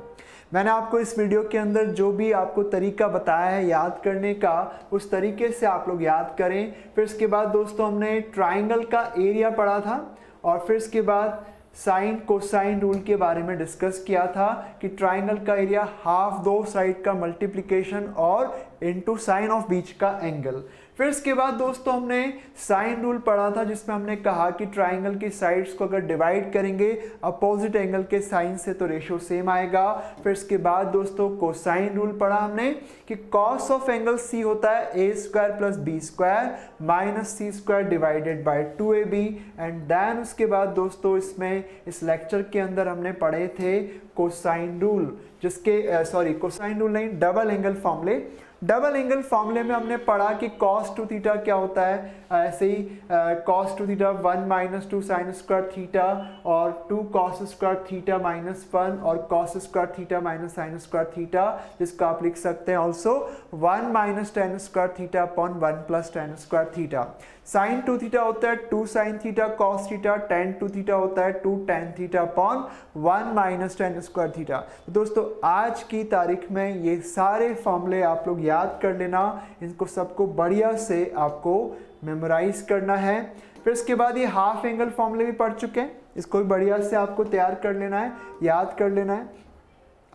मैंने आपको इस वीडियो के अंदर जो भी आपको तरीका बताया है याद करने का, उस तरीके से आप लोग याद करें। फिर इसके बाद दोस्तों हमने ट्राइंगल का एरिया पढ़ा था, और फिर इसके बाद साइन कोसाइन रूल के बारे में डिस्कस किया था कि ट्राइंगल का एरिया हाफ दो साइड का मल्टीप्लिकेशन और इनटू साइन ऑफ बीच का एंगल। फिर इसके बाद दोस्तों हमने साइन रूल पढ़ा था, जिसमें हमने कहा कि ट्राइंगल की साइड्स को अगर डिवाइड करेंगे अपोजिट एंगल के साइन से तो रेशियो सेम आएगा। फिर इसके बाद दोस्तों कोसाइन रूल पढ़ा हमने कि कॉस ऑफ एंगल सी होता है a² + b² - c² divided by 2ab। And then उसके बाद दोस्तों इसमें इस लेक्चर के अंदर हमने पढ़े थे कोसाइन रूल, जिसके कोसाइन रूल नहीं, डबल एंगल फॉर्मूले। डबल एंगल फॉर्मूले में हमने पढ़ा कि cos 2 थीटा क्या होता है, ऐसे ही cos 2 थीटा 1 - 2 sin² थीटा, और 2 cos² थीटा -1 और cos² थीटा sin² थीटा, जिसको आप लिख सकते हैं also 1 - tan² theta upon 1 + tan² theta. sin 2 theta होता है 2 sin theta cos theta, tan 2 theta होता है 2 tan theta upon 1 - tan² theta. तो दोस्तों आज की तारीख में ये सारे फॉर्मूले आप लोग याद कर लेना, इनको सबको बढ़िया से आपको मेमोराइज करना है। फिर इसके बाद ये हाफ एंगल फॉर्मूले भी पढ़ चुके हैं, इसको भी बढ़िया से आपको तैयार कर लेना है, याद कर लेना है।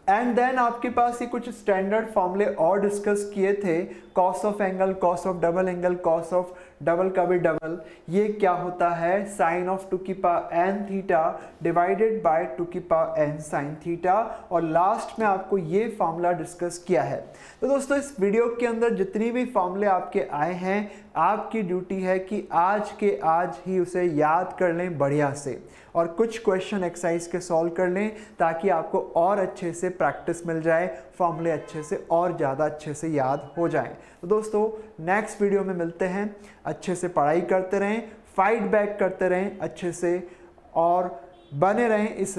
एंड देन आपके पास ये कुछ स्टैंडर्ड फॉर्मूले और डिस्कस किए थे, cos of angle, cos of double angle, cos of double का भी डबल, ये क्या होता है sine of 2n theta divided by 2n sine theta, और लास्ट में आपको ये फॉर्मूला डिस्कस किया है। तो दोस्तों इस वीडियो के अंदर जितनी भी फॉर्मूले आपके आए हैं, आपकी ड्यूटी है कि आज के आज ही उसे याद कर लें बढ़िया से, और कुछ क्वेश्चन एक्सरसाइज के सॉल्व कर लें, ताकि आपको और अच्छे से प्रैक्टिस मिल जाए, फॉर्मूले अच्छे से और ज़्यादा अच्छे से याद हो जाएं। तो दोस्तों नेक्स्ट वीडियो में मिलते हैं, अच्छे से पढ़ाई करते रहें, फाइट बैक करते रहें अच्छे से, और बने रहें इस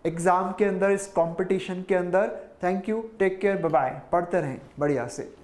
एग्ज़ाम के अंदर, इस कंपटीशन के अंदर। Thank you, take care, bye bye, पढ़ते रहें बढ़िया से।